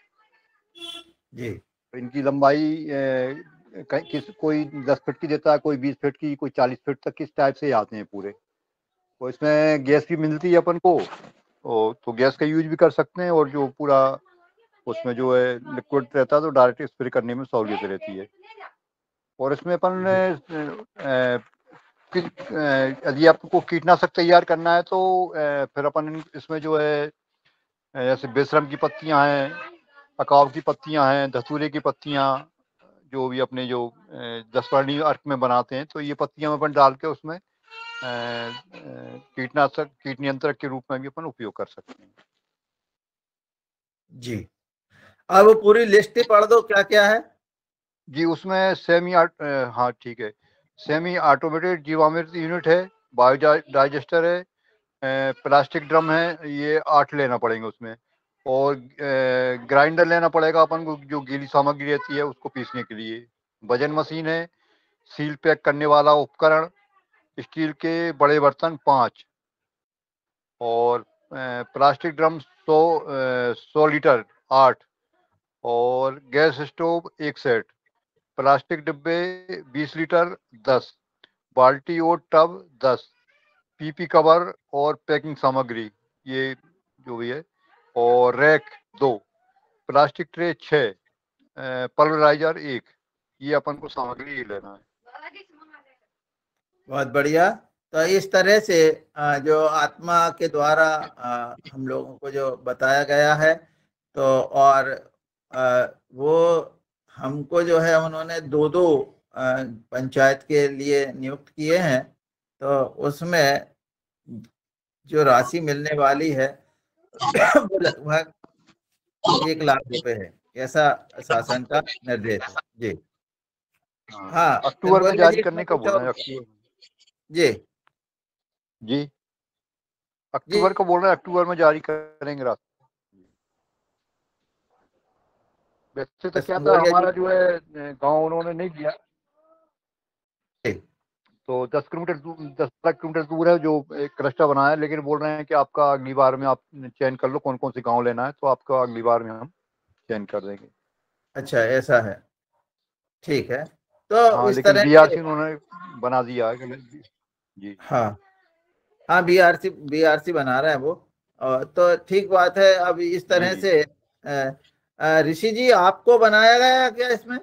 Speaker 3: जी।
Speaker 2: इनकी लंबाई कोई 10 फीट की देता है, कोई 20 फीट की, कोई 40 फीट तक किस टाइप से आते हैं पूरे। और इसमें गैस भी मिलती है अपन को, तो गैस का यूज भी कर सकते हैं। और जो पूरा उसमें जो है लिक्विड रहता है तो डायरेक्ट स्प्रे करने में सहूलियत रहती है। और इसमें अपन यदि आपको कीटनाशक तैयार करना है तो फिर अपन इसमें जो है जैसे बेशरम की पत्तियां हैं, अकाव की पत्तियां हैं, धतूरे की पत्तियां, जो भी अपने जो दसवर्णी अर्क में बनाते हैं, तो ये पत्तियां अपन डाल के उसमें कीटनाशक कीट नियंत्रक के रूप में भी अपन उपयोग कर सकते हैं।
Speaker 3: जी, अब वो पूरी लिस्ट ही पढ़ दो क्या क्या है।
Speaker 2: जी, उसमें हाँ ठीक है, सेमी ऑटोमेटेड जीवामृत यूनिट है, बायो डाइजेस्टर है, प्लास्टिक ड्रम है, ये 8 लेना पड़ेंगे उसमें। और ग्राइंडर लेना पड़ेगा अपन को, जो गीली सामग्री रहती है उसको पीसने के लिए। वजन मशीन है, सील पैक करने वाला उपकरण, स्टील के बड़े बर्तन 5, और प्लास्टिक ड्रम 100 लीटर 8, और गैस स्टोव 1 सेट, प्लास्टिक डिब्बे 20 लीटर 10, बाल्टी और टब 10, पीपी कवर और पैकिंग सामग्री ये जो भी है, और रैक 2, प्लास्टिक ट्रे 6, पल्वराइजर 1, ये अपन को सामग्री ही लेना है।
Speaker 3: बहुत बढ़िया। तो इस तरह से जो आत्मा के द्वारा हम लोगों को जो बताया गया है, तो और वो हमको जो है उन्होंने 2-2 पंचायत के लिए नियुक्त किए हैं, तो उसमें जो राशि मिलने वाली है वो लगभग 1 लाख रुपए है, ऐसा शासन का निर्देश है। जी हाँ,
Speaker 2: अक्टूबर में जारी करने का बोल रहे हैं।
Speaker 3: जी
Speaker 2: जी, अक्टूबर को बोल रहे हैं, अक्टूबर में जारी करेंगे राशि। वैसे तो क्या था, हमारा जो है गांव उन्होंने नहीं दिया, तो 10 किलोमीटर दूर है जो एक क्लस्टर बनाया है, लेकिन बोल रहे हैं कि आपका अगली बार में आप चयन कर लो कौन कौन से गांव लेना है, तो आपका अगली बार में हम चयन कर देंगे।
Speaker 3: अच्छा, ऐसा है, ठीक है। तो
Speaker 2: हाँ,
Speaker 3: इस तरह
Speaker 2: बीआरसी उन्होंने बना दिया है जी।
Speaker 3: हाँ हाँ, बीआरसी बना रहा है वो, तो ठीक बात है। अब इस तरह से ऋषि जी आपको बनाया गया क्या इसमें?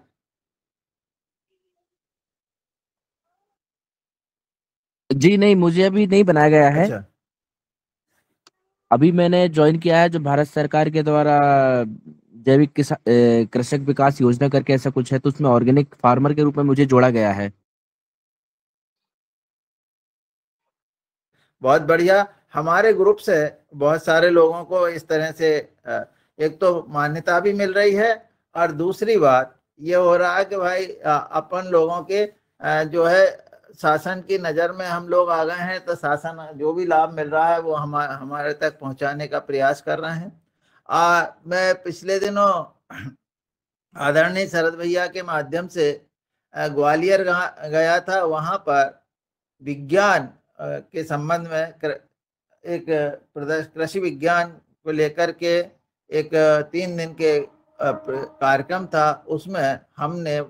Speaker 5: जी नहीं, मुझे अभी नहीं बनाया गया है।
Speaker 3: अच्छा।
Speaker 5: अभी मैंने ज्वाइन किया है जो भारत सरकार के द्वारा जैविक कृषक विकास योजना करके ऐसा कुछ है, तो उसमें ऑर्गेनिक फार्मर के रूप में मुझे जोड़ा गया है।
Speaker 3: बहुत बढ़िया। हमारे ग्रुप से बहुत सारे लोगों को इस तरह से एक तो मान्यता भी मिल रही है, और दूसरी बात ये हो रहा है कि भाई अपन लोगों के जो है शासन की नज़र में हम लोग आ गए हैं, तो शासन जो भी लाभ मिल रहा है वो हमारे तक पहुंचाने का प्रयास कर रहे हैं। मैं पिछले दिनों आदरणीय शरद भैया के माध्यम से ग्वालियर गया था। वहाँ पर विज्ञान के संबंध में एक कृषि विज्ञान को लेकर के एक 3 दिन के कार्यक्रम था। उसमें हमने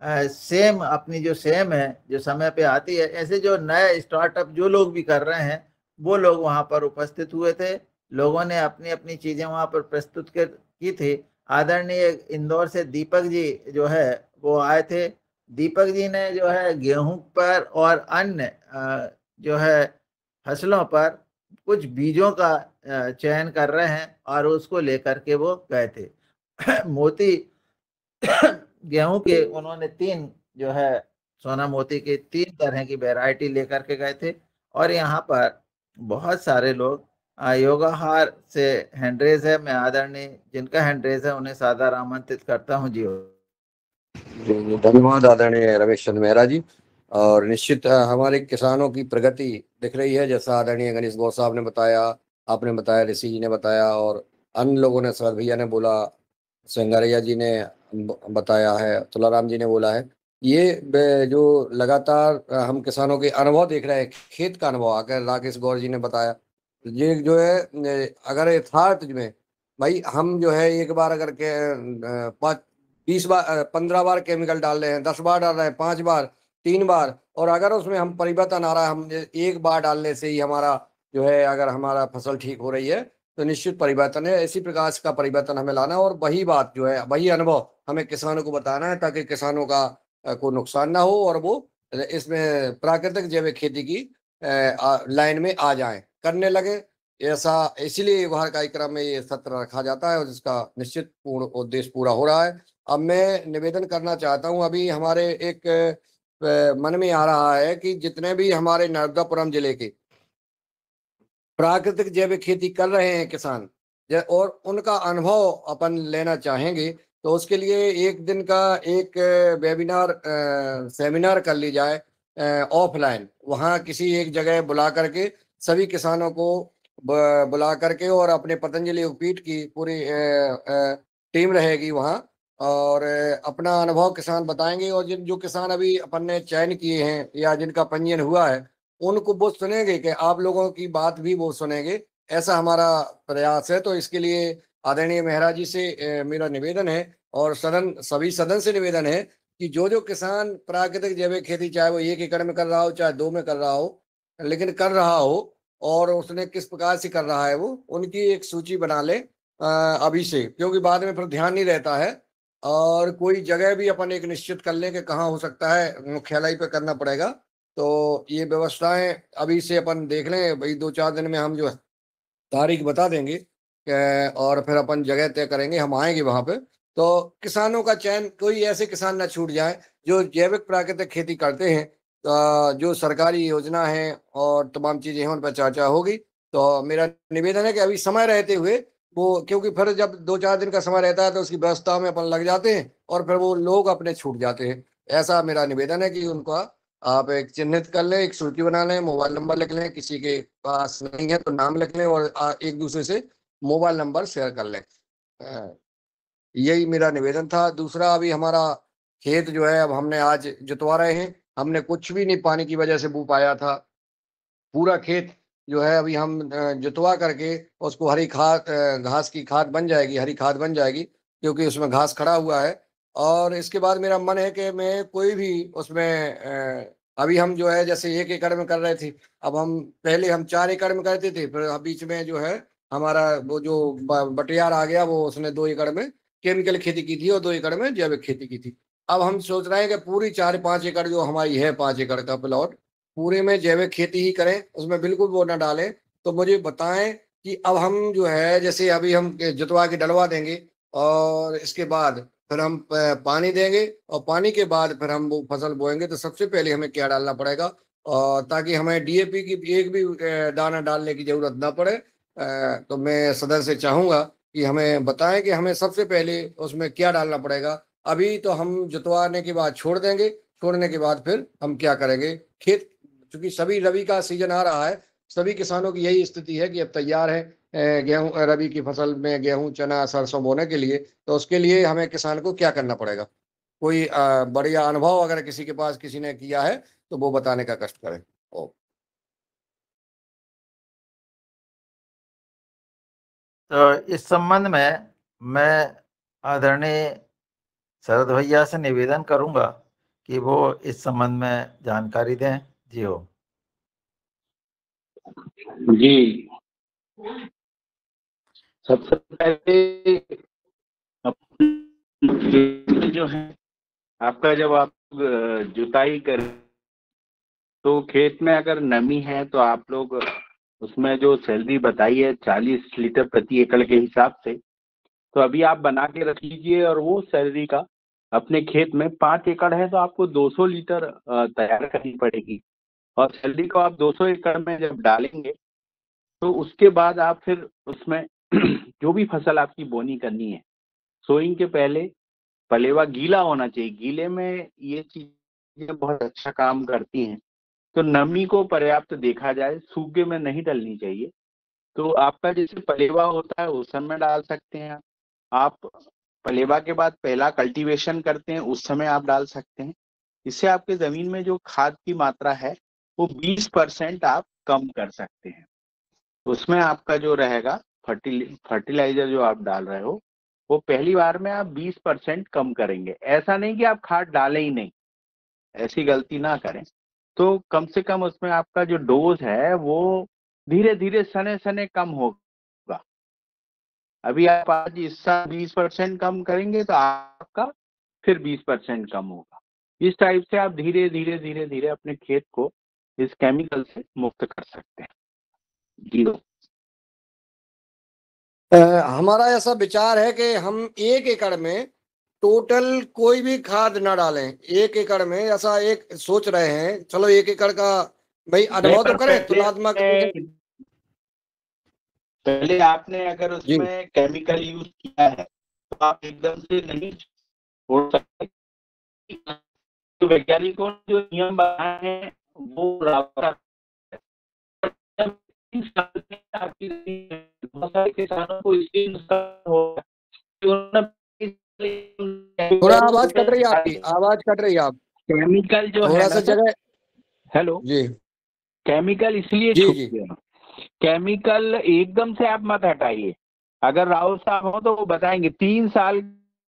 Speaker 3: सेम, अपनी जो सेम है जो समय पे आती है, ऐसे जो नए स्टार्टअप जो लोग भी कर रहे हैं वो लोग वहाँ पर उपस्थित हुए थे। लोगों ने अपनी अपनी चीज़ें वहाँ पर प्रस्तुत की थी। आदरणीय इंदौर से दीपक जी जो है वो आए थे। दीपक जी ने जो है गेहूं पर और अन्य जो है फसलों पर कुछ बीजों का चयन कर रहे हैं और उसको लेकर के वो गए थे। मोती गेहूं के उन्होंने 3 जो है सोना मोती की 3 तरह की वैरायटी लेकर के गए थे और यहाँ पर बहुत सारे लोग योगाहार से हैंडरेज है। मैं आदरणीय जिनका हैंडरेज है उन्हें सादर आमंत्रित करता हूँ। जी
Speaker 10: धन्यवाद आदरणीय रमेश चंद्र मेहरा जी। और निश्चित हमारे किसानों की प्रगति दिख रही है, जैसा आदरणीय गणेश गौर साहब ने बताया, आपने बताया, ऋषि जी ने बताया और अन्य लोगों ने, सर भैया ने बोला, संगारिया जी ने बताया है, तुलाराम जी ने बोला है। ये जो लगातार हम किसानों के अनुभव देख रहे हैं, खेत का अनुभव आकर राकेश गौर जी ने बताया, ये जो है अगर यथार्थ में भाई हम जो है एक बार अगर के 20 बार 15 बार केमिकल डाल रहे हैं, 10 बार डाल रहे हैं, 5 बार, 3 बार, और अगर उसमें हम परिवर्तन आ रहा है, हम एक बार डालने से ही हमारा जो है अगर हमारा फसल ठीक हो रही है तो निश्चित परिवर्तन है। इसी प्रकार का परिवर्तन हमें लाना और वही बात जो है, वही अनुभव हमें किसानों को बताना है ताकि किसानों का कोई नुकसान ना हो और वो इसमें प्राकृतिक जैविक खेती की लाइन में आ जाए, करने लगे। ऐसा इसीलिए युगाहार कार्यक्रम में ये सत्र रखा जाता है और जिसका निश्चित पूर्ण उद्देश्य पूरा हो रहा है। अब मैं निवेदन करना चाहता हूं, अभी हमारे एक मन में आ रहा है कि जितने भी हमारे नर्मदापुरम जिले के प्राकृतिक जैविक खेती कर रहे हैं किसान और उनका अनुभव अपन लेना चाहेंगे, तो उसके लिए एक दिन का एक वेबिनार सेमिनार कर ली जाए ऑफलाइन, वहाँ किसी एक जगह बुला करके सभी किसानों को बुला करके और अपने पतंजलि योगपीठ की पूरी टीम रहेगी वहाँ और अपना अनुभव किसान बताएंगे और जो किसान अभी अपन ने चयन किए हैं या जिनका पंजीयन हुआ है उनको वो सुनेंगे कि आप लोगों की बात भी वो सुनेंगे, ऐसा हमारा प्रयास है। तो इसके लिए आदरणीय मेहरा जी से मेरा निवेदन है और सभी सदन से निवेदन है कि जो किसान प्राकृतिक जैविक खेती चाहे वो 1 एकड़ में कर रहा हो चाहे 2 में कर रहा हो, लेकिन कर रहा हो और उसने किस प्रकार से कर रहा है वो उनकी एक सूची बना ले अभी से, क्योंकि बाद में फिर ध्यान नहीं रहता है। और कोई जगह भी अपन एक निश्चित कर लें कि कहाँ हो सकता है, मुख्यालय पे करना पड़ेगा। तो ये व्यवस्थाएं अभी से अपन देख लें भाई, 2-4 दिन में हम जो है तारीख बता देंगे और फिर अपन जगह तय करेंगे, हम आएंगे वहां पे। तो किसानों का चयन, कोई ऐसे किसान ना छूट जाए जो जैविक प्राकृतिक खेती करते हैं, जो सरकारी योजना है और तमाम चीजें हैं उन पर चर्चा होगी। तो मेरा निवेदन है कि अभी समय रहते हुए वो, क्योंकि फिर जब 2-4 दिन का समय रहता है तो उसकी व्यवस्था में अपन लग जाते हैं और फिर वो लोग अपने छूट जाते हैं। ऐसा मेरा निवेदन है कि उनका आप एक चिन्हित कर लें, एक सूची बना लें, मोबाइल नंबर लिख लें, किसी के पास नहीं है तो नाम लिख लें और एक दूसरे से मोबाइल नंबर शेयर कर लें। यही मेरा निवेदन था। दूसरा, अभी हमारा खेत जो है अब हमने आज जुतवा रहे हैं, हमने कुछ भी नहीं पानी की वजह से बू पाया था। पूरा खेत जो है अभी हम जुतवा करके उसको हरी खाद, घास की खाद बन जाएगी, हरी खाद बन जाएगी क्योंकि उसमें घास खड़ा हुआ है। और इसके बाद मेरा मन है कि मैं कोई भी उसमें अभी हम जो है जैसे 1 एकड़ में कर रहे थे, अब हम पहले हम 4 एकड़ में करते थे, फिर बीच में जो है हमारा वो जो बटियार आ गया वो उसने 2 एकड़ में केमिकल खेती की थी और 2 एकड़ में जैविक खेती की थी। अब हम सोच रहे हैं कि पूरी 4-5 एकड़ जो हमारी है, 5 एकड़ का प्लॉट, पूरे में जैविक खेती ही करें, उसमें बिल्कुल वो ना डालें। तो मुझे बताएं कि अब हम जो है जैसे अभी हम जुतवा के डलवा देंगे और इसके बाद फिर हम पानी देंगे और पानी के बाद फिर हम वो फसल बोएंगे, तो सबसे पहले हमें क्या डालना पड़ेगा और ताकि हमें डीएपी की एक भी दाना डालने की जरूरत ना पड़े। तो मैं सदन से चाहूंगा कि हमें बताएं कि हमें सबसे पहले उसमें क्या डालना पड़ेगा। अभी तो हम जुतवाने के बाद छोड़ देंगे, छोड़ने के बाद फिर हम क्या करेंगे। खेत चूंकि सभी रबी का सीजन आ रहा है, सभी किसानों की यही स्थिति है कि अब तैयार है गेहूं, रबी की फसल में गेहूं, चना, सरसों बोने के लिए। तो उसके लिए हमें किसान को क्या करना पड़ेगा, कोई बढ़िया अनुभव अगर किसी के पास किसी ने किया है तो वो बताने का कष्ट करें।
Speaker 3: तो इस संबंध में मैं आदरणीय शरद भैया से निवेदन करूंगा कि वो इस संबंध में जानकारी दें। जी हो
Speaker 7: जी, सबसे पहले जो है आपका, जब आप जुताई कर तो खेत में अगर नमी है तो आप लोग उसमें जो सैलरी बताई है 40 लीटर प्रति एकड़ के हिसाब से, तो अभी आप बना के रख लीजिए और वो सैलरी का अपने खेत में 5 एकड़ है तो आपको 200 लीटर तैयार करनी पड़ेगी। और सैलरी को आप 200 एकड़ में जब डालेंगे तो उसके बाद आप फिर उसमें जो भी फसल आपकी बोनी करनी है, सोइंग के पहले पलेवा गीला होना चाहिए। गीले में ये चीजें बहुत अच्छा काम करती हैं। तो नमी को पर्याप्त देखा जाए, सूखे में नहीं डलनी चाहिए। तो आपका जैसे पलेवा होता है उस समय डाल सकते हैं आप। पलेवा के बाद पहला कल्टीवेशन करते हैं उस समय आप डाल सकते हैं। इससे आपके जमीन में जो खाद की मात्रा है वो 20% आप कम कर सकते हैं। उसमें आपका जो रहेगा फर्टिलाइजर जो आप डाल रहे हो वो पहली बार में आप 20% कम करेंगे। ऐसा नहीं कि आप खाद डालें ही नहीं, ऐसी गलती ना करें। तो कम से कम उसमें आपका जो डोज है वो धीरे धीरे सने सने कम होगा। अभी आप आज इस साल 20% कम करेंगे तो आपका फिर 20% कम होगा। इस टाइप से आप धीरे धीरे धीरे धीरे अपने खेत को इस केमिकल से मुक्त कर सकते हैं। जी
Speaker 10: हमारा ऐसा विचार है कि हम 1 एकड़ में टोटल कोई भी खाद ना डालें। 1 एकड़ में ऐसा एक सोच रहे हैं, चलो 1 एकड़ का भाई अनुभव तो करें तुलनात्मक।
Speaker 7: पहले आपने अगर उसमें केमिकल यूज किया है तो आप एकदम से नहीं छोड़ सकते। तो वैज्ञानिकों ने जो नियम बनाए हैं वो बहुत सारे किसानों को इसलिए नुकसान होगा।
Speaker 10: थोड़ा आवाज कट रही है आपकी, आवाज कट रही है आप।
Speaker 7: केमिकल जो
Speaker 10: थोड़ा सा जगह।
Speaker 7: हेलो
Speaker 10: जी,
Speaker 7: केमिकल इसलिए छूट गया। केमिकल एकदम से आप मत हटाइए। अगर राहुल साहब हो तो वो बताएंगे 3 साल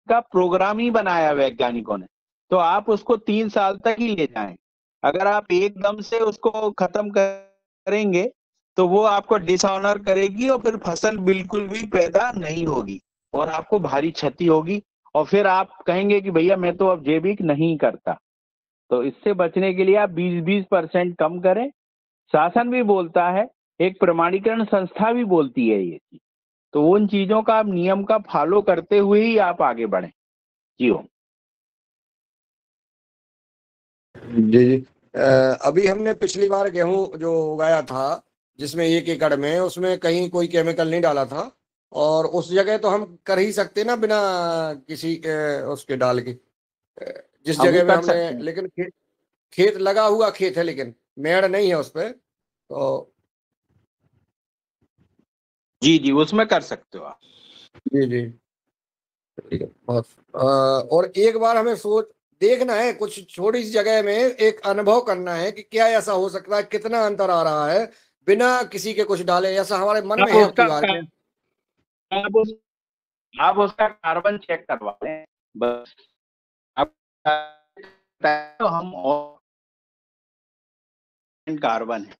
Speaker 7: का प्रोग्राम ही बनाया वैज्ञानिकों ने, तो आप उसको 3 साल तक ही ले जाएं। अगर आप एकदम से उसको खत्म करेंगे तो वो आपको डिसऑनर करेगी और फिर फसल बिल्कुल भी पैदा नहीं होगी और आपको भारी क्षति होगी। और फिर आप कहेंगे कि भैया मैं तो अब जैविक नहीं करता। तो इससे बचने के लिए आप 20% कम करें। शासन भी बोलता है, एक प्रमाणीकरण संस्था भी बोलती है ये चीज। तो उन चीजों का आप नियम का फॉलो करते हुए ही आप आगे बढ़ें। जी हो।
Speaker 10: जी। अभी हमने पिछली बार गेहूं जो उगाया था जिसमें 1 एकड़ में, उसमें कहीं कोई केमिकल नहीं डाला था। और उस जगह तो हम कर ही सकते ना बिना किसी उसके डाल के, जिस जगह में हमने, लेकिन खेत लगा हुआ खेत है लेकिन मेड़ नहीं है उस पर। तो
Speaker 7: जी जी उसमें कर सकते हो आप।
Speaker 10: जी जी ठीक है बहुत। और एक बार हमें सोच देखना है, कुछ छोटी सी जगह में एक अनुभव करना है कि क्या ऐसा हो सकता है, कितना अंतर आ रहा है बिना किसी के कुछ डाले। ऐसा हमारे मन में है अब की बार में।
Speaker 7: आप उसका कार्बन चेक करवा लें बस। आप तो हम कार्बन है।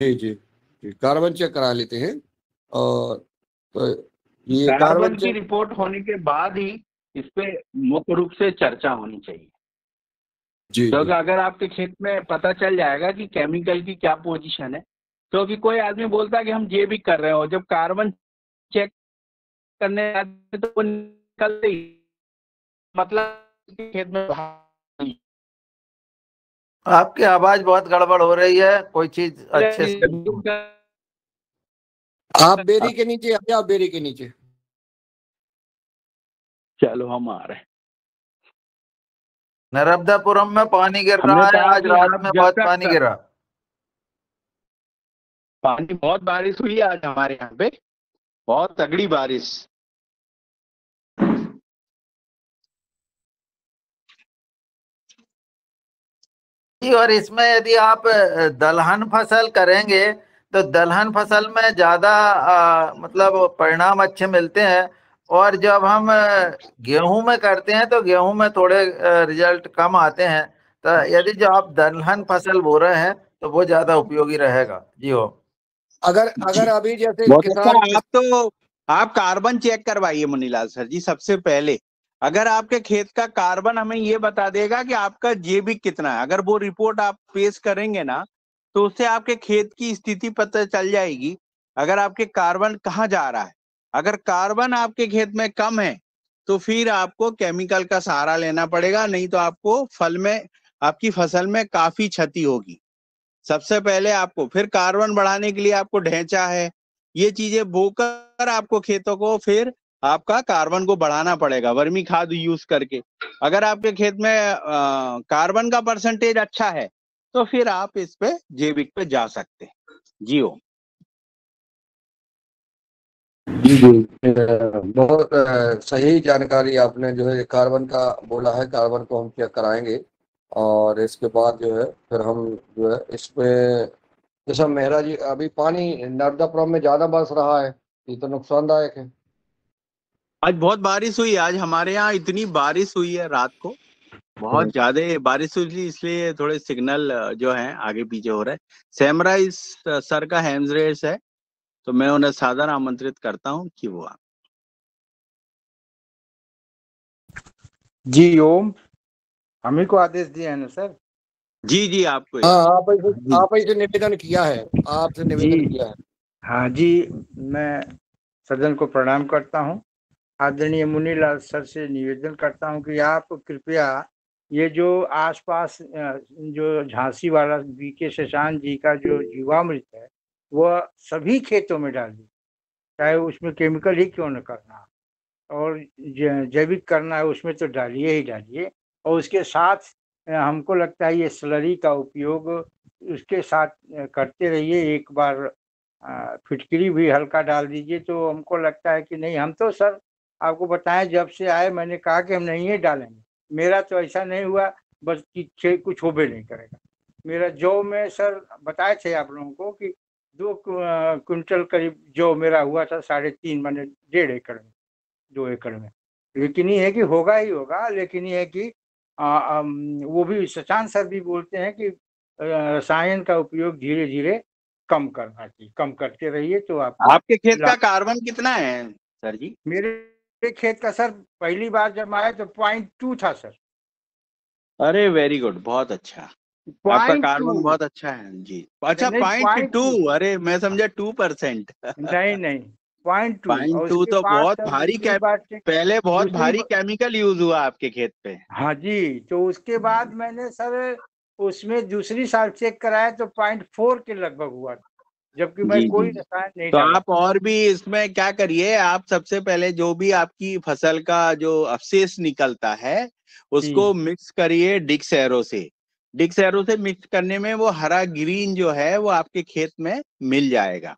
Speaker 10: जी जी जी कार्बन चेक करा लेते हैं। और तो ये
Speaker 7: कार्बन की रिपोर्ट होने के बाद ही इस पे मुख्य रूप से चर्चा होनी चाहिए। क्योंकि अगर आपके खेत में पता चल जाएगा कि केमिकल की क्या पोजीशन है, क्योंकि कोई आदमी बोलता है कि हम जैविक कर रहे हो, जब कार्बन चेक करने आते तो वो निकलते ही मतलब खेत में।
Speaker 3: आपकी आवाज बहुत गड़बड़ हो रही है, कोई चीज अच्छे से।
Speaker 10: आप बेरी के नीचे आ जाओ, बेरी के नीचे।
Speaker 7: चलो हम आ रहे हैं।
Speaker 3: नर्मदापुरम में पानी गिर रहा है, आज रात में बहुत पानी गिरा।
Speaker 7: पानी बहुत बारिश हुई आज हमारे यहाँ पे, बहुत तगड़ी बारिश।
Speaker 3: और इसमें यदि आप दलहन फसल करेंगे तो दलहन फसल में ज्यादा मतलब परिणाम अच्छे मिलते हैं। और जब हम गेहूं में करते हैं तो गेहूं में थोड़े रिजल्ट कम आते हैं। तो यदि जो आप दलहन फसल बो रहे हैं तो वो ज्यादा उपयोगी रहेगा। जी हो।
Speaker 10: अगर अभी जैसे किसान,
Speaker 7: आप कार्बन चेक करवाइए मुनीलाल सर जी सबसे पहले। अगर आपके खेत का कार्बन हमें ये बता देगा कि आपका जैविक कितना है, अगर वो रिपोर्ट आप पेश करेंगे ना तो उससे आपके खेत की स्थिति पता चल जाएगी। अगर आपके कार्बन कहाँ जा रहा है, अगर कार्बन आपके खेत में कम है तो फिर आपको केमिकल का सहारा लेना पड़ेगा, नहीं तो आपको आपकी फसल में काफी क्षति होगी। सबसे पहले आपको फिर कार्बन बढ़ाने के लिए आपको ढैंचा है, ये चीजें बोकर आपको खेतों को फिर आपका कार्बन को बढ़ाना पड़ेगा वर्मी खाद यूज करके। अगर आपके खेत में कार्बन का परसेंटेज अच्छा है तो फिर आप इस पे जैविक पे जा सकते हैं। जी हो।
Speaker 10: जी जी, बहुत सही जानकारी आपने जो है कार्बन का बोला है। कार्बन को हम चेक कराएंगे और इसके बाद जो है फिर हम जो है इस पे, जैसा मेहरा जी, अभी पानी नर्मदापुरम में ज्यादा बरस रहा है, ये तो नुकसानदायक है।
Speaker 7: आज बहुत बारिश हुई, आज हमारे यहाँ इतनी बारिश हुई है, रात को बहुत ज्यादा बारिश हुई थी, इसलिए थोड़े सिग्नल जो है आगे पीछे हो रहे हैं। सैमरा इस सर का हैंड्स रेस है, तो मैं उन्हें सादर आमंत्रित करता हूँ कि वो
Speaker 6: जी ओम, हम ही को आदेश दिए हैं ना सर?
Speaker 7: जी जी आपको
Speaker 10: हाँ, आप ही से निवेदन किया है, आपसे निवेदन किया है।
Speaker 6: हाँ जी, मैं सदन को प्रणाम करता हूँ। आदरणीय मुनीलाल सर से निवेदन करता हूँ कि आप कृपया ये जो आसपास जो झांसी वाला बीके शशांक जी का जो जीवामृत है वह सभी खेतों में डालिए, चाहे उसमें केमिकल ही क्यों न करना, और जैविक करना है उसमें तो डालिए ही डालिए। और उसके साथ हमको लगता है ये स्लरी का उपयोग उसके साथ करते रहिए। एक बार फिटकरी भी हल्का डाल दीजिए, तो हमको लगता है कि नहीं, हम तो सर आपको बताएं जब से आए मैंने कहा कि हम नहीं ये डालेंगे। मेरा तो ऐसा नहीं हुआ बस कि कुछ होबे नहीं करेगा। मेरा जौ में सर बताए थे आप लोगों को कि 2 क्विंटल करीब जौ मेरा हुआ था, 3.5 माने 1.5 एकड़ में, 2 एकड़ में। लेकिन ये है कि होगा ही होगा, लेकिन ये है कि वो भी शशांक सर भी बोलते हैं कि रसायन का उपयोग धीरे धीरे कम करना चाहिए, कम करते रहिए तो
Speaker 7: आपके खेत का कार्बन कितना है सर जी?
Speaker 6: मेरे खेत का सर पहली बार जब आया तो 0.2 था सर।
Speaker 7: अरे वेरी गुड, बहुत अच्छा, आपका कार्बन बहुत अच्छा है जी। अच्छा 0.2, अरे मैं समझा 2%।
Speaker 6: नहीं 0.2।
Speaker 7: 0.2 तो बहुत भारी पहले बहुत भारी केमिकल यूज हुआ आपके खेत पे।
Speaker 6: हाँ जी, तो उसके बाद मैंने सर उसमें दूसरी साल चेक कराया तो 0.4 के लगभग हुआ, जबकि मैं कोई रसायन नहीं
Speaker 7: तो
Speaker 6: डाला।
Speaker 7: आप और भी इसमें क्या करिए, आप सबसे पहले जो भी आपकी फसल का जो अवशेष निकलता है उसको मिक्स करिए डिक्स एरो से। डिक्स एरो से मिक्स करने में वो हरा ग्रीन जो है वो आपके खेत में मिल जाएगा।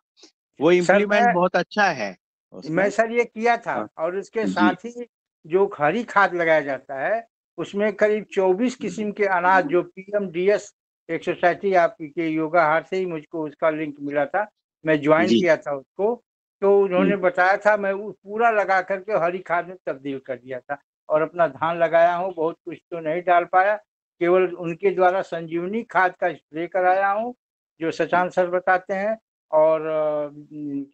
Speaker 7: वो इम्प्लीमेंट बहुत अच्छा है
Speaker 6: मैं सर ये किया था। और उसके साथ ही जो हरी खाद लगाया जाता है उसमें करीब 24 किस्म के अनाज, जो PMDS 137 आपके योगा हार से ही मुझको उसका लिंक मिला था, मैं ज्वाइन किया था उसको, तो उन्होंने बताया था, मैं पूरा लगा करके हरी खाद में तब्दील कर दिया था और अपना धान लगाया हूँ। बहुत कुछ तो नहीं डाल पाया, केवल उनके द्वारा संजीवनी खाद का स्प्रे कराया हूँ जो शशांक सर बताते हैं, और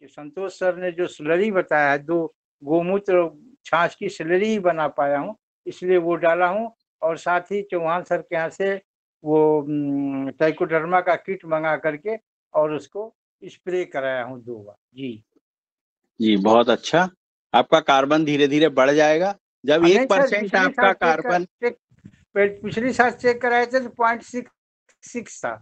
Speaker 6: संतोष सर ने जो स्लरी बताया है 2 गोमूत्र छाछ की स्लरी ही बना पाया हूँ, इसलिए वो डाला हूँ। और साथ ही चौहान सर के यहाँ से वो ट्राइकोडर्मा का किट मंगा करके और उसको स्प्रे कराया हूँ 2 बार।
Speaker 7: जी बहुत अच्छा, आपका कार्बन धीरे धीरे बढ़ जाएगा जब 1% आपका कार्बन।
Speaker 6: पिछली साल चेक कराए थे तो 0.66 था।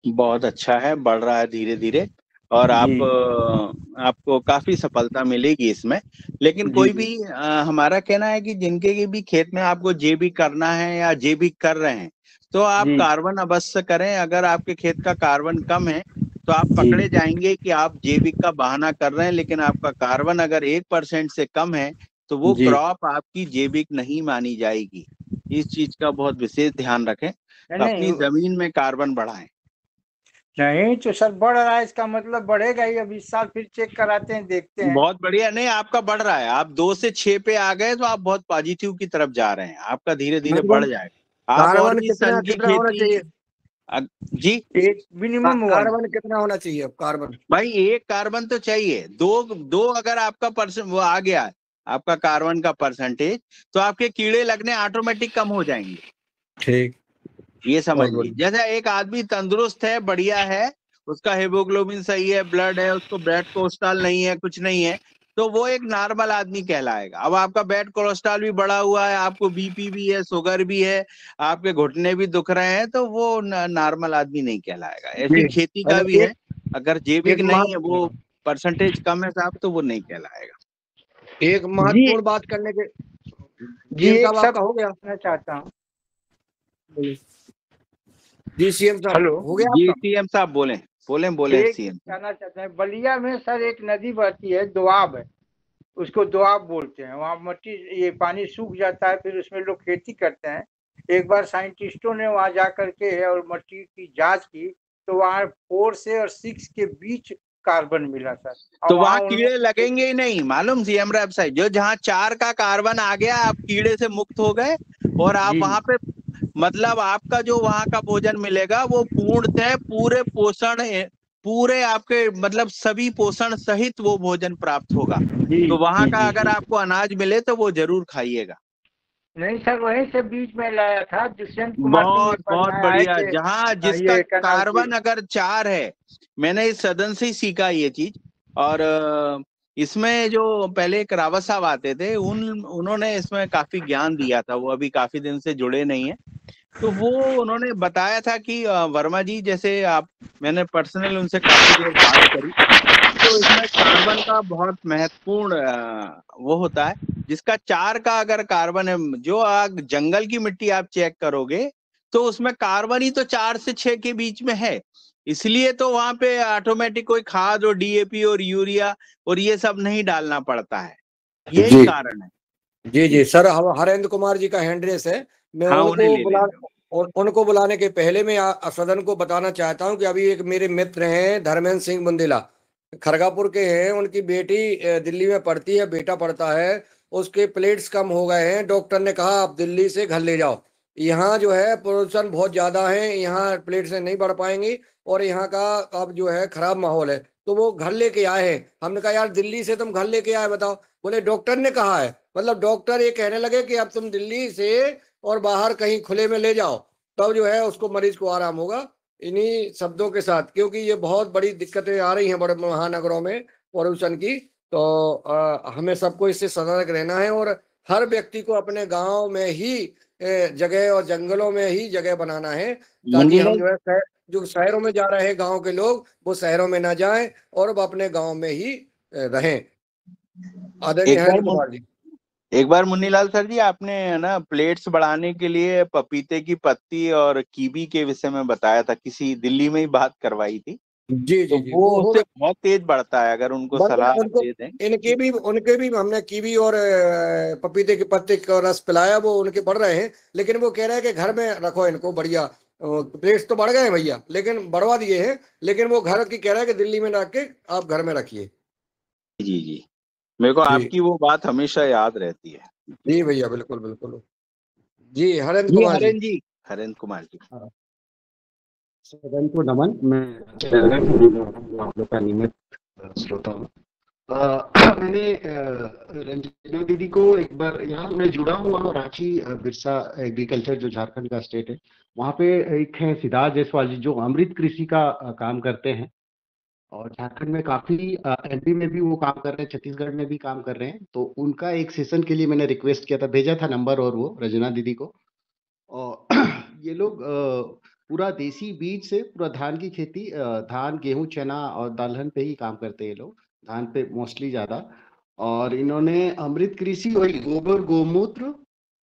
Speaker 7: बहुत अच्छा है, बढ़ रहा है धीरे धीरे, और आपको काफी सफलता मिलेगी इसमें। लेकिन कोई भी हमारा कहना है कि जिनके भी खेत में आपको जैविक करना है या जैविक कर रहे हैं तो आप कार्बन अवश्य करें। अगर आपके खेत का कार्बन कम है तो आप पकड़े जाएंगे कि आप जैविक का बहाना कर रहे हैं, लेकिन आपका कार्बन अगर 1% से कम है तो वो क्रॉप आपकी जैविक नहीं मानी जाएगी। इस चीज का बहुत विशेष ध्यान रखें, अपनी जमीन में कार्बन बढ़ाएं।
Speaker 6: नहीं तो सर बढ़ रहा है, इसका मतलब बढ़ेगा ही। अब इस साल फिर चेक कराते हैं, देखते हैं।
Speaker 7: बहुत बढ़िया, नहीं आपका बढ़ रहा है, आप 2 से 6 पे आ गए तो आप बहुत पॉजिटिव की तरफ जा रहे हैं, आपका धीरे धीरे बढ़ जाएगा। आप और भी सन की खेती जी,
Speaker 6: एक मिनिमम
Speaker 10: कार्बन कितना होना चाहिए? कार्बन
Speaker 7: भाई 1 कार्बन तो चाहिए, 2 अगर आपका परसेंट वो आ गया आपका कार्बन का परसेंटेज तो आपके कीड़े लगने ऑटोमेटिक कम हो जाएंगे।
Speaker 10: ठीक
Speaker 7: ये समझ
Speaker 10: बहुत
Speaker 7: लीजिए। जैसे एक आदमी तंदुरुस्त है, बढ़िया है, उसका हीमोग्लोबिन सही है, ब्लड है, उसको बैड कोलेस्ट्रॉल नहीं है, कुछ नहीं है, तो वो एक नॉर्मल आदमी कहलाएगा। अब आपका बैड कोलेस्ट्रॉल भी बढ़ा हुआ है, आपको बीपी भी है, शुगर भी है, आपके घुटने भी दुख रहे हैं, तो वो नॉर्मल आदमी नहीं कहलाएगा। ऐसी
Speaker 10: जी।
Speaker 7: खेती का भी है, अगर जैविक
Speaker 10: एक
Speaker 7: नहीं है, वो परसेंटेज कम है साहब, तो वो नहीं कहलाएगा।
Speaker 10: एक महत्वपूर्ण बात करने के
Speaker 11: जी
Speaker 10: सीएम
Speaker 11: एक
Speaker 10: साहब
Speaker 11: सब
Speaker 10: आपका हो गया।
Speaker 11: पूछना चाहता हूँ।
Speaker 10: जी सीएम साहब
Speaker 11: हेलो
Speaker 10: हो गया
Speaker 7: जी
Speaker 10: आपका।
Speaker 7: सीएम साहब बोले, बोले
Speaker 11: एक
Speaker 7: सीएम।
Speaker 11: कहना चाहते हैं, बलिया में सर एक नदी बहती है, दोआब है, उसको दोआब बोलते हैं। वहाँ मिट्टी, ये पानी सूख जाता है, फिर उसमें लोग खेती करते हैं। एक बार साइंटिस्टों ने वहाँ जा करके और मिट्टी की जांच की, तो वहाँ 4 से और 6 के बीच कार्बन मिला सर।
Speaker 7: तो वहाँ कीड़े लगेंगे ही नहीं, मालूम सीएम साहब, जो जहाँ 4 का कार्बन आ गया, आप कीड़े से मुक्त हो गए, और आप वहां पे मतलब आपका जो वहां का भोजन मिलेगा वो पूर्णतः पूरे पोषण, पूरे आपके मतलब सभी पोषण सहित वो भोजन प्राप्त होगा। तो वहां का अगर आपको अनाज मिले तो वो जरूर खाइएगा।
Speaker 11: नहीं सर, वहीं से बीच में लाया था, दुष्यंत कुमार सिंह
Speaker 7: बहुत
Speaker 11: ने
Speaker 7: बहुत
Speaker 11: बताया है
Speaker 7: बढ़िया।
Speaker 11: कि
Speaker 7: जहाँ जिसका
Speaker 11: ये कनाल
Speaker 7: कार्बन अगर 4 है, मैंने इस सदन से ही सीखा ये चीज। और इसमें जो पहले एक रावत साहब आते थे, उन्होंने इसमें काफी ज्ञान दिया था, वो अभी काफी दिन से जुड़े नहीं है। तो वो उन्होंने बताया था कि वर्मा जी, जैसे आप, मैंने पर्सनल उनसे काफी देर बात करी, तो इसमें कार्बन का बहुत महत्वपूर्ण वो होता है। जिसका 4 का अगर कार्बन है, जो आग जंगल की मिट्टी आप चेक करोगे तो उसमें कार्बन ही तो 4 से 6 के बीच में है। इसलिए तो वहां पे ऑटोमेटिक कोई खाद और डीएपी और यूरिया और ये सब नहीं डालना पड़ता है, यही कारण है।
Speaker 10: जी सर, हरेंद्र कुमार जी का हैंड्रेस है। मैं
Speaker 7: हाँ, उन्हें ले
Speaker 10: उनको बुलाने के पहले मैं सदन को बताना चाहता हूं कि अभी एक मेरे मित्र हैं धर्मेंद्र सिंह बुंदेला, खरगापुर के हैं। उनकी बेटी दिल्ली में पढ़ती है, बेटा पढ़ता है, उसके प्लेट्स कम हो गए हैं। डॉक्टर ने कहा आप दिल्ली से घर ले जाओ, यहाँ जो है पोल्यूशन बहुत ज्यादा है, यहाँ प्लेट से नहीं बढ़ पाएंगी और यहाँ का अब जो है खराब माहौल है। तो वो घर लेके आए हैं। हमने कहा यार दिल्ली से तुम घर लेके आए, बताओ। बोले डॉक्टर ने कहा है। मतलब डॉक्टर ये कहने लगे कि अब तुम दिल्ली से और बाहर कहीं खुले में ले जाओ, तब जो है उसको मरीज को आराम होगा। इन्हीं शब्दों के साथ, क्योंकि ये बहुत बड़ी दिक्कतें आ रही हैं बड़े महानगरों में पॉल्यूशन की, तो हमें सबको इससे सतर्क रहना है और हर व्यक्ति को अपने गांव में ही जगह और जंगलों में ही जगह बनाना है, ताकि हम जो है जो शहरों में जा रहे हैं गांव के लोग, वो शहरों में ना जाएं और वो अपने गांव में ही रहें। आदरणीय हरेंद्र कुमार जी।
Speaker 7: एक बार मुन्नीलाल सर जी, आपने ना प्लेट्स बढ़ाने के लिए पपीते की पत्ती और कीवी के विषय में बताया था, किसी दिल्ली में ही बात करवाई थी।
Speaker 10: जी
Speaker 7: तो वो उससे बहुत तेज बढ़ता है, अगर उनको सलाह दे दें।
Speaker 10: उनके भी हमने कीवी और पपीते के पत्ते का रस पिलाया, वो उनके बढ़ रहे हैं। लेकिन वो कह रहे हैं कि घर में रखो इनको, बढ़िया प्लेट्स तो बढ़ गए हैं भैया, लेकिन बढ़वा दिए हैं, लेकिन वो घर की कह रहा है कि दिल्ली में रख के आप घर में रखिए।
Speaker 7: जी मेरे को आपकी वो बात हमेशा याद रहती है।
Speaker 10: जी भैया, बिल्कुल बिल्कुल। जी हरेंद्र कुमार जी।
Speaker 7: हरेंद्र कुमार जी।
Speaker 12: सदन को नमन। मैं आप लोग का नियमित श्रोता हूँ। मैंने रंजना दीदी को एक बार, यहाँ मैं जुड़ा हुआ हूँ रांची बिरसा एग्रीकल्चर, जो झारखंड का स्टेट है, वहाँ पे एक है सिद्धार्थ जायसवाल जी, जो अमृत कृषि का काम करते हैं, और झारखंड में काफी एमपी में भी वो काम कर रहे हैं, छत्तीसगढ़ में भी काम कर रहे हैं। तो उनका एक सेशन के लिए मैंने रिक्वेस्ट किया था, भेजा था नंबर, और वो रंजना दीदी को। और ये लोग पूरा देसी बीज से पूरा धान की खेती, धान, गेहूं, चना और दलहन पे ही काम करते हैं ये लोग, धान पे मोस्टली ज्यादा। और इन्होंने अमृत कृषि, वही गोबर गोमूत्र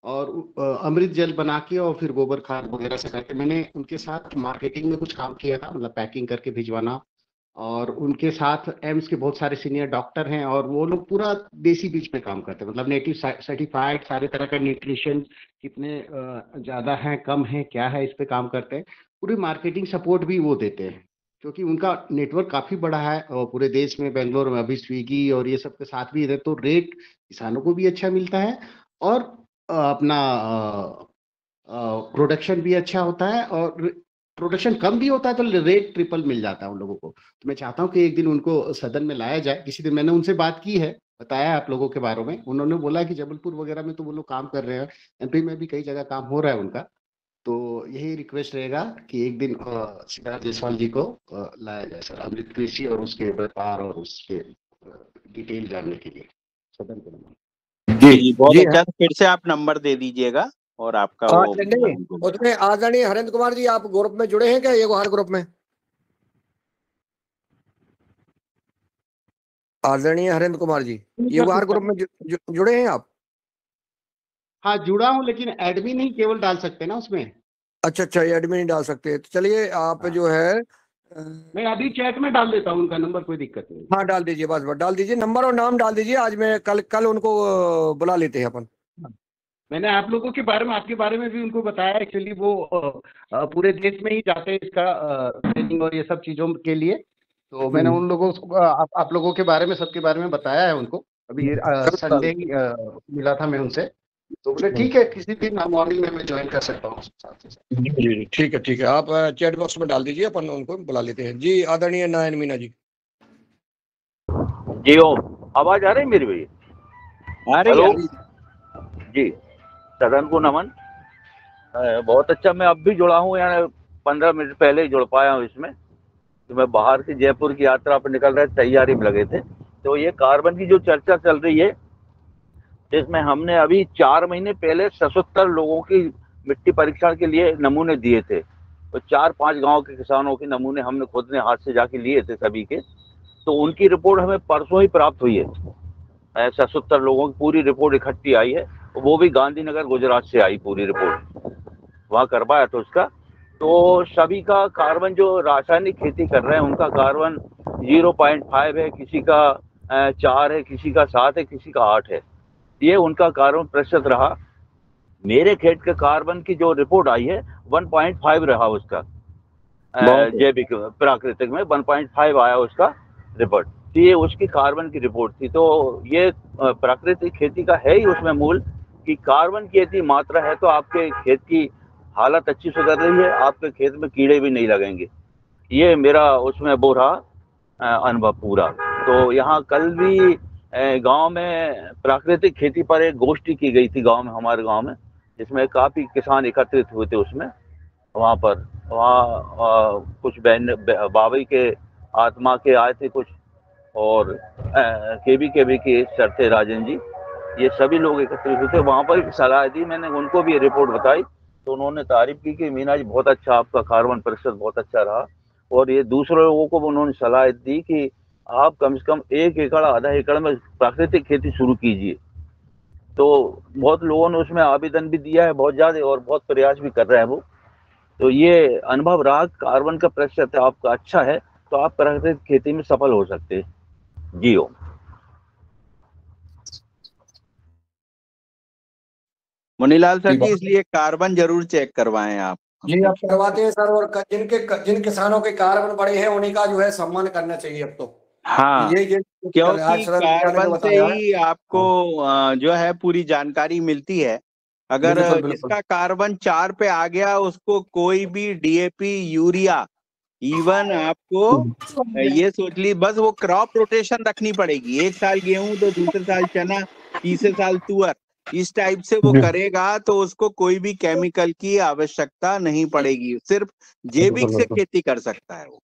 Speaker 12: और अमृत जल बना के और फिर गोबर खाद वगैरह से करके, मैंने उनके साथ मार्केटिंग में कुछ काम किया था, मतलब पैकिंग करके भिजवाना। और उनके साथ एम्स के बहुत सारे सीनियर डॉक्टर हैं, और वो लोग पूरा देसी बीज पे काम करते हैं, मतलब नेटिव सर्टिफाइड, सारे तरह का न्यूट्रिशन कितने ज़्यादा हैं, कम है, क्या है, इस पे काम करते हैं। पूरी मार्केटिंग सपोर्ट भी वो देते हैं, क्योंकि उनका नेटवर्क काफ़ी बड़ा है और पूरे देश में, बेंगलोर में अभी स्विगी और ये सब के साथ भी है, तो रेट किसानों को भी अच्छा मिलता है और अपना प्रोडक्शन भी अच्छा होता है, और प्रोडक्शन कम भी होता है तो रेट ट्रिपल मिल जाता है उन लोगों को। तो मैं चाहता हूँ कि एक दिन उनको सदन में लाया जाए किसी दिन। मैंने उनसे बात की है, बताया आप लोगों के बारे में। उन्होंने बोला कि जबलपुर वगैरह में तो वो लोग काम कर रहे हैं, एमपी में भी कई जगह काम हो रहा है उनका। तो यही रिक्वेस्ट रहेगा कि एक दिन सिद्धार्थ जायसवाल जी को लाया जाए सर, अमृत कृषि और उसके व्यापार और उसके डिटेल जानने के लिए सदन को।
Speaker 13: जी बहुत अच्छा, फिर से आप नंबर दे दीजिएगा और आपका वो
Speaker 10: नहीं, उसमें आदरणीय हरेंद्र कुमार जी आप ग्रुप में जुड़े हैं क्या, ये हर ग्रुप में? आदरणीय हरेंद्र कुमार जी, ये हर ग्रुप में जुड़े हैं आप?
Speaker 12: हाँ जुड़ा हूँ, लेकिन एडमिन ही केवल डाल सकते हैं ना उसमें।
Speaker 10: अच्छा, ये एडमिन नहीं डाल सकते, तो चलिए आप जो है
Speaker 12: मैं अभी चैट में डाल देता हूँ उनका नंबर, कोई दिक्कत नहीं।
Speaker 10: हाँ डाल दीजिए, बस डाल दीजिए, नंबर और नाम डाल दीजिए। आज मैं कल उनको बुला लेते हैं अपन।
Speaker 12: मैंने आप लोगों के बारे में, आपके बारे में भी उनको बताया। एक्चुअली वो पूरे देश में ही जाते हैं इसका ट्रेनिंग और ये सब चीजों के लिए, तो मैंने उन लोगों को आप लोगों के बारे में, सबके बारे में बताया है उनको। अभी संडे ही मिला था मैं उनसे, तो बोले ठीक है किसी दिन मॉर्निंग में मैं ज्वाइन कर सकता हूँ।
Speaker 10: जी ठीक है, आप चैट बॉक्स में डाल दीजिए, अपन उनको बुला लेते हैं। जी आदरणीय नारायण मीना जी।
Speaker 14: जी ओम, आवाज आ रही है मेरी भैया?
Speaker 13: आ रही है
Speaker 14: जी। सदन को नमन। बहुत अच्छा, मैं अब भी जुड़ा हूँ, यानी 15 मिनट पहले ही जुड़ पाया हूँ इसमें। तो मैं बाहर की जयपुर की यात्रा पर निकल रहे, तैयारी में लगे थे। तो ये कार्बन की जो चर्चा चल रही है, इसमें हमने अभी 4 महीने पहले 77 लोगों की मिट्टी परीक्षण के लिए नमूने दिए थे। तो 4-5 गांव के किसानों के नमूने हमने खुद ने हाथ से जाके लिए थे सभी के। तो उनकी रिपोर्ट हमें परसों ही प्राप्त हुई है। 77 लोगों की पूरी रिपोर्ट इकट्ठी आई है, वो भी गांधीनगर गुजरात से आई पूरी रिपोर्ट, वहाँ करवाया था उसका। तो सभी का कार्बन, जो रासायनिक खेती कर रहे हैं उनका कार्बन 0.5 है, किसी का 4 है, किसी का 7 है, किसी का 8 है। ये उनका कार्बन प्रतिशत रहा। मेरे खेत के कार्बन की जो रिपोर्ट आई है 1.5 रहा उसका, जैविक प्राकृतिक में 1.5 आया उसका रिपोर्ट। तो ये उसकी कार्बन की रिपोर्ट थी। तो ये प्राकृतिक खेती का है ही उसमें मूल कि कार्बन की यदि मात्रा है तो आपके खेत की हालत अच्छी सुधर रही है, आपके खेत में कीड़े भी नहीं लगेंगे। ये मेरा उसमें वो रहा अनुभव पूरा। तो यहाँ कल भी गांव में प्राकृतिक खेती पर एक गोष्ठी की गई थी गांव में, हमारे गांव में, जिसमें काफ़ी किसान एकत्रित हुए थे उसमें। वहाँ कुछ बहन बाबई के आत्मा के आए थे कुछ, और केबी के सर थे राजन जी, ये सभी लोग एकत्रित हुए थे। वहाँ पर सलाह दी, मैंने उनको भी रिपोर्ट बताई, तो उन्होंने तारीफ की कि मीना जी बहुत अच्छा, आपका कार्बन प्रतिशत बहुत अच्छा रहा। और ये दूसरे लोगों को उन्होंने सलाह दी कि आप कम से कम 1 एकड़ आधा एकड़ में प्राकृतिक खेती शुरू कीजिए। तो बहुत लोगों ने उसमें आवेदन भी दिया है बहुत ज़्यादा, और बहुत प्रयास भी कर रहे हैं वो। तो ये अनुभव रहा, कार्बन का प्रतिशत आपका अच्छा है तो आप प्राकृतिक खेती में सफल हो सकते हैं। जी ओम।
Speaker 13: मुनीलाल सर जी, इसलिए कार्बन जरूर चेक करवाएं आप।
Speaker 10: जी आप करवाते हैं सर, और जिन किसानों के कार्बन बड़े हैं उन्हीं का जो है सम्मान करना चाहिए अब तो।
Speaker 13: हाँ, क्योंकि कार्बन से ही आपको जो है पूरी जानकारी मिलती है। अगर जिसका कार्बन 4 पे आ गया, उसको कोई भी डीएपी, यूरिया, इवन आपको ये सोच ली, बस वो क्रॉप रोटेशन रखनी पड़ेगी। 1 साल गेहूं तो दूसरे साल चना, तीसरे साल तुअर, इस टाइप से वो करेगा तो उसको कोई भी केमिकल की आवश्यकता नहीं पड़ेगी, सिर्फ जैविक से खेती कर सकता है वो।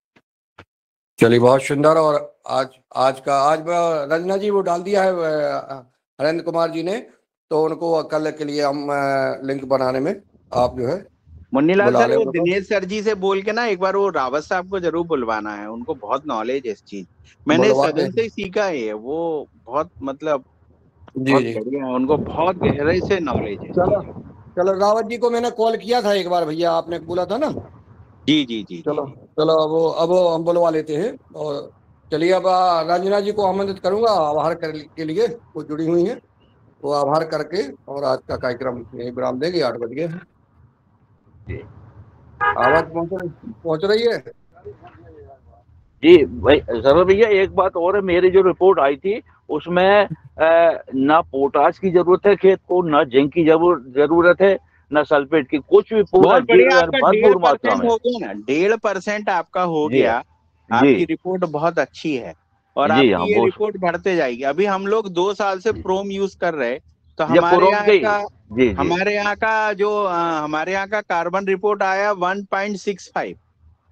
Speaker 10: चलिए बहुत सुंदर। और आज रंजना जी वो डाल दिया है हरेंद्र कुमार जी ने, तो उनको कल के लिए हम लिंक बनाने में आप जो है
Speaker 13: मुन्नीलाल सर, वो दिनेश सर जी से बोल के ना एक बार वो रावत साहब को जरूर बुलवाना है, उनको बहुत नॉलेज है इस चीज, मैंने सदन से ही सीखा है। वो बहुत मतलब बहुत बढ़िया है, उनको बहुत गहराई से नॉलेज है।
Speaker 10: चलो रावत जी को मैंने कॉल किया था एक बार, भैया आपने बोला था ना।
Speaker 13: जी।
Speaker 10: चलो अब हम बुलवा लेते हैं। और चलिए अब रंजना जी को आमंत्रित करूंगा आभार के लिए, वो जुड़ी हुई हैं, वो आभार करके और आज का कार्यक्रम यही विराम देंगे। 8 बज गए। आवाज पहुंच रही है
Speaker 14: जी भाई सर। भैया एक बात और है, मेरी जो रिपोर्ट आई थी उसमें ना पोटाश की जरूरत है खेत को, ना जिंक की जरूरत है, ना सल्फेट की, कुछ भी पूरा भरपूर मात्रा में।
Speaker 13: 1.5% आपका हो गया। आपकी रिपोर्ट बहुत अच्छी है और आपकी ये रिपोर्ट बढ़ते जाएगी। अभी हम लोग 2 साल से प्रोम यूज कर रहे हैं, तो हमारे यहाँ का
Speaker 14: जी जी
Speaker 13: हमारे यहाँ का कार्बन रिपोर्ट आया 1.65,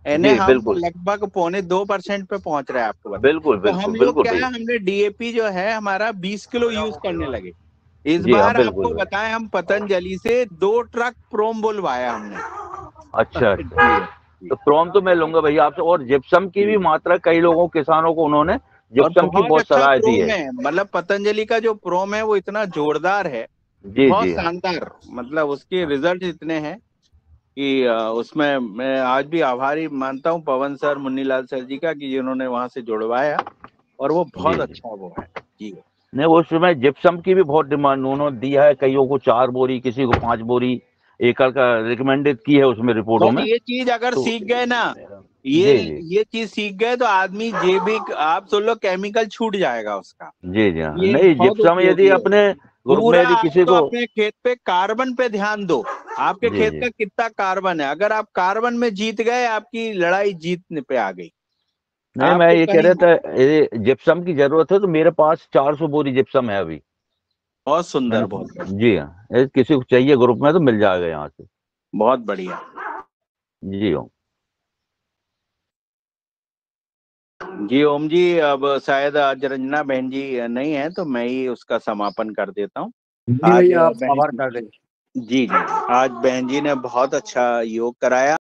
Speaker 13: यानी
Speaker 14: जी
Speaker 13: हम
Speaker 14: बिल्कुल
Speaker 13: लगभग 0.2% पे पहुंच रहे हैं, आपको बता।
Speaker 14: बिल्कुल
Speaker 13: तो हम
Speaker 14: बिल्कुल
Speaker 13: लोग
Speaker 14: बिल्कुल
Speaker 13: क्या है,
Speaker 14: भैया।
Speaker 13: हमने डीएपी जो है हमारा 20 किलो यूज करने लगे इस
Speaker 14: जी हाँ
Speaker 13: बार।
Speaker 14: बिल्कुल
Speaker 13: आपको
Speaker 14: भाई।
Speaker 13: बताएं, हम पतंजलि से 2 ट्रक प्रोम बुलवाया हमने।
Speaker 14: अच्छा अच्छा।
Speaker 13: जी।
Speaker 14: तो प्रोम तो मैं लूंगा भैया आपसे, और जिप्सम की भी मात्रा कई लोगों किसानों को उन्होंने
Speaker 13: और
Speaker 14: जिप्सम की
Speaker 13: बहुत
Speaker 14: बहुत
Speaker 13: अच्छा
Speaker 14: सलाह दी
Speaker 13: प्रोम
Speaker 14: है।
Speaker 13: है, मतलब पतंजलि का जो प्रोम है वो इतना जोरदार है,
Speaker 14: जी
Speaker 13: बहुत
Speaker 14: जी
Speaker 13: शानदार, मतलब उसके रिजल्ट इतने हैं कि उसमें मैं आज भी आभारी मानता हूँ पवन सर, मुन्नीलाल सर जी का, कि जिन्होंने वहां से जुड़वाया, और वो बहुत
Speaker 14: जी
Speaker 13: अच्छा वो है जी।
Speaker 14: नहीं, उस समय जिप्सम की भी बहुत डिमांड उन्होंने दिया है, कईयों को 4 बोरी, किसी को 5 बोरी एकड़ का रिकमेंडेड की है उसमें रिपोर्टों
Speaker 13: बस
Speaker 14: में।
Speaker 13: ये चीज अगर
Speaker 14: तो
Speaker 13: सीख गए ना,
Speaker 14: जी जी
Speaker 13: ये चीज सीख गए तो आदमी जैविक, आप सुन लो, केमिकल छूट जाएगा उसका।
Speaker 14: जी जी हाँ।
Speaker 13: ये
Speaker 14: नहीं,
Speaker 13: बहुत
Speaker 14: जिप्सम यदि
Speaker 13: उपयोगी है।
Speaker 14: अपने ग्रुप में
Speaker 13: पूरा
Speaker 14: यदि
Speaker 13: आप
Speaker 14: किसी
Speaker 13: तो
Speaker 14: को
Speaker 13: अपने खेत पे कार्बन पे ध्यान दो, आपके
Speaker 14: जी
Speaker 13: खेत
Speaker 14: जी
Speaker 13: का कितना कार्बन है। अगर आप कार्बन में जीत गए, आपकी लड़ाई जीतने पे आ गई।
Speaker 14: नहीं, मैं
Speaker 13: आपको
Speaker 14: ये कह
Speaker 13: कहीं
Speaker 14: रहा था, ये जिप्सम की जरूरत है तो मेरे पास 400 बोरी जिप्सम है अभी।
Speaker 13: बहुत सुंदर, बहुत
Speaker 14: मैंने जी हाँ, यदि किसी को चाहिए ग्रुप में तो मिल जाएगा यहाँ से।
Speaker 13: बहुत बढ़िया।
Speaker 14: जी हाँ।
Speaker 13: जी ओम जी, अब शायद आज रंजना बहन जी नहीं है, तो मैं ही उसका समापन कर देता हूँ।
Speaker 10: जी
Speaker 13: आज
Speaker 10: भैया, आप आभार
Speaker 13: बहन
Speaker 10: कर दें।
Speaker 13: जी जी, आज बहन जी ने बहुत अच्छा योग कराया।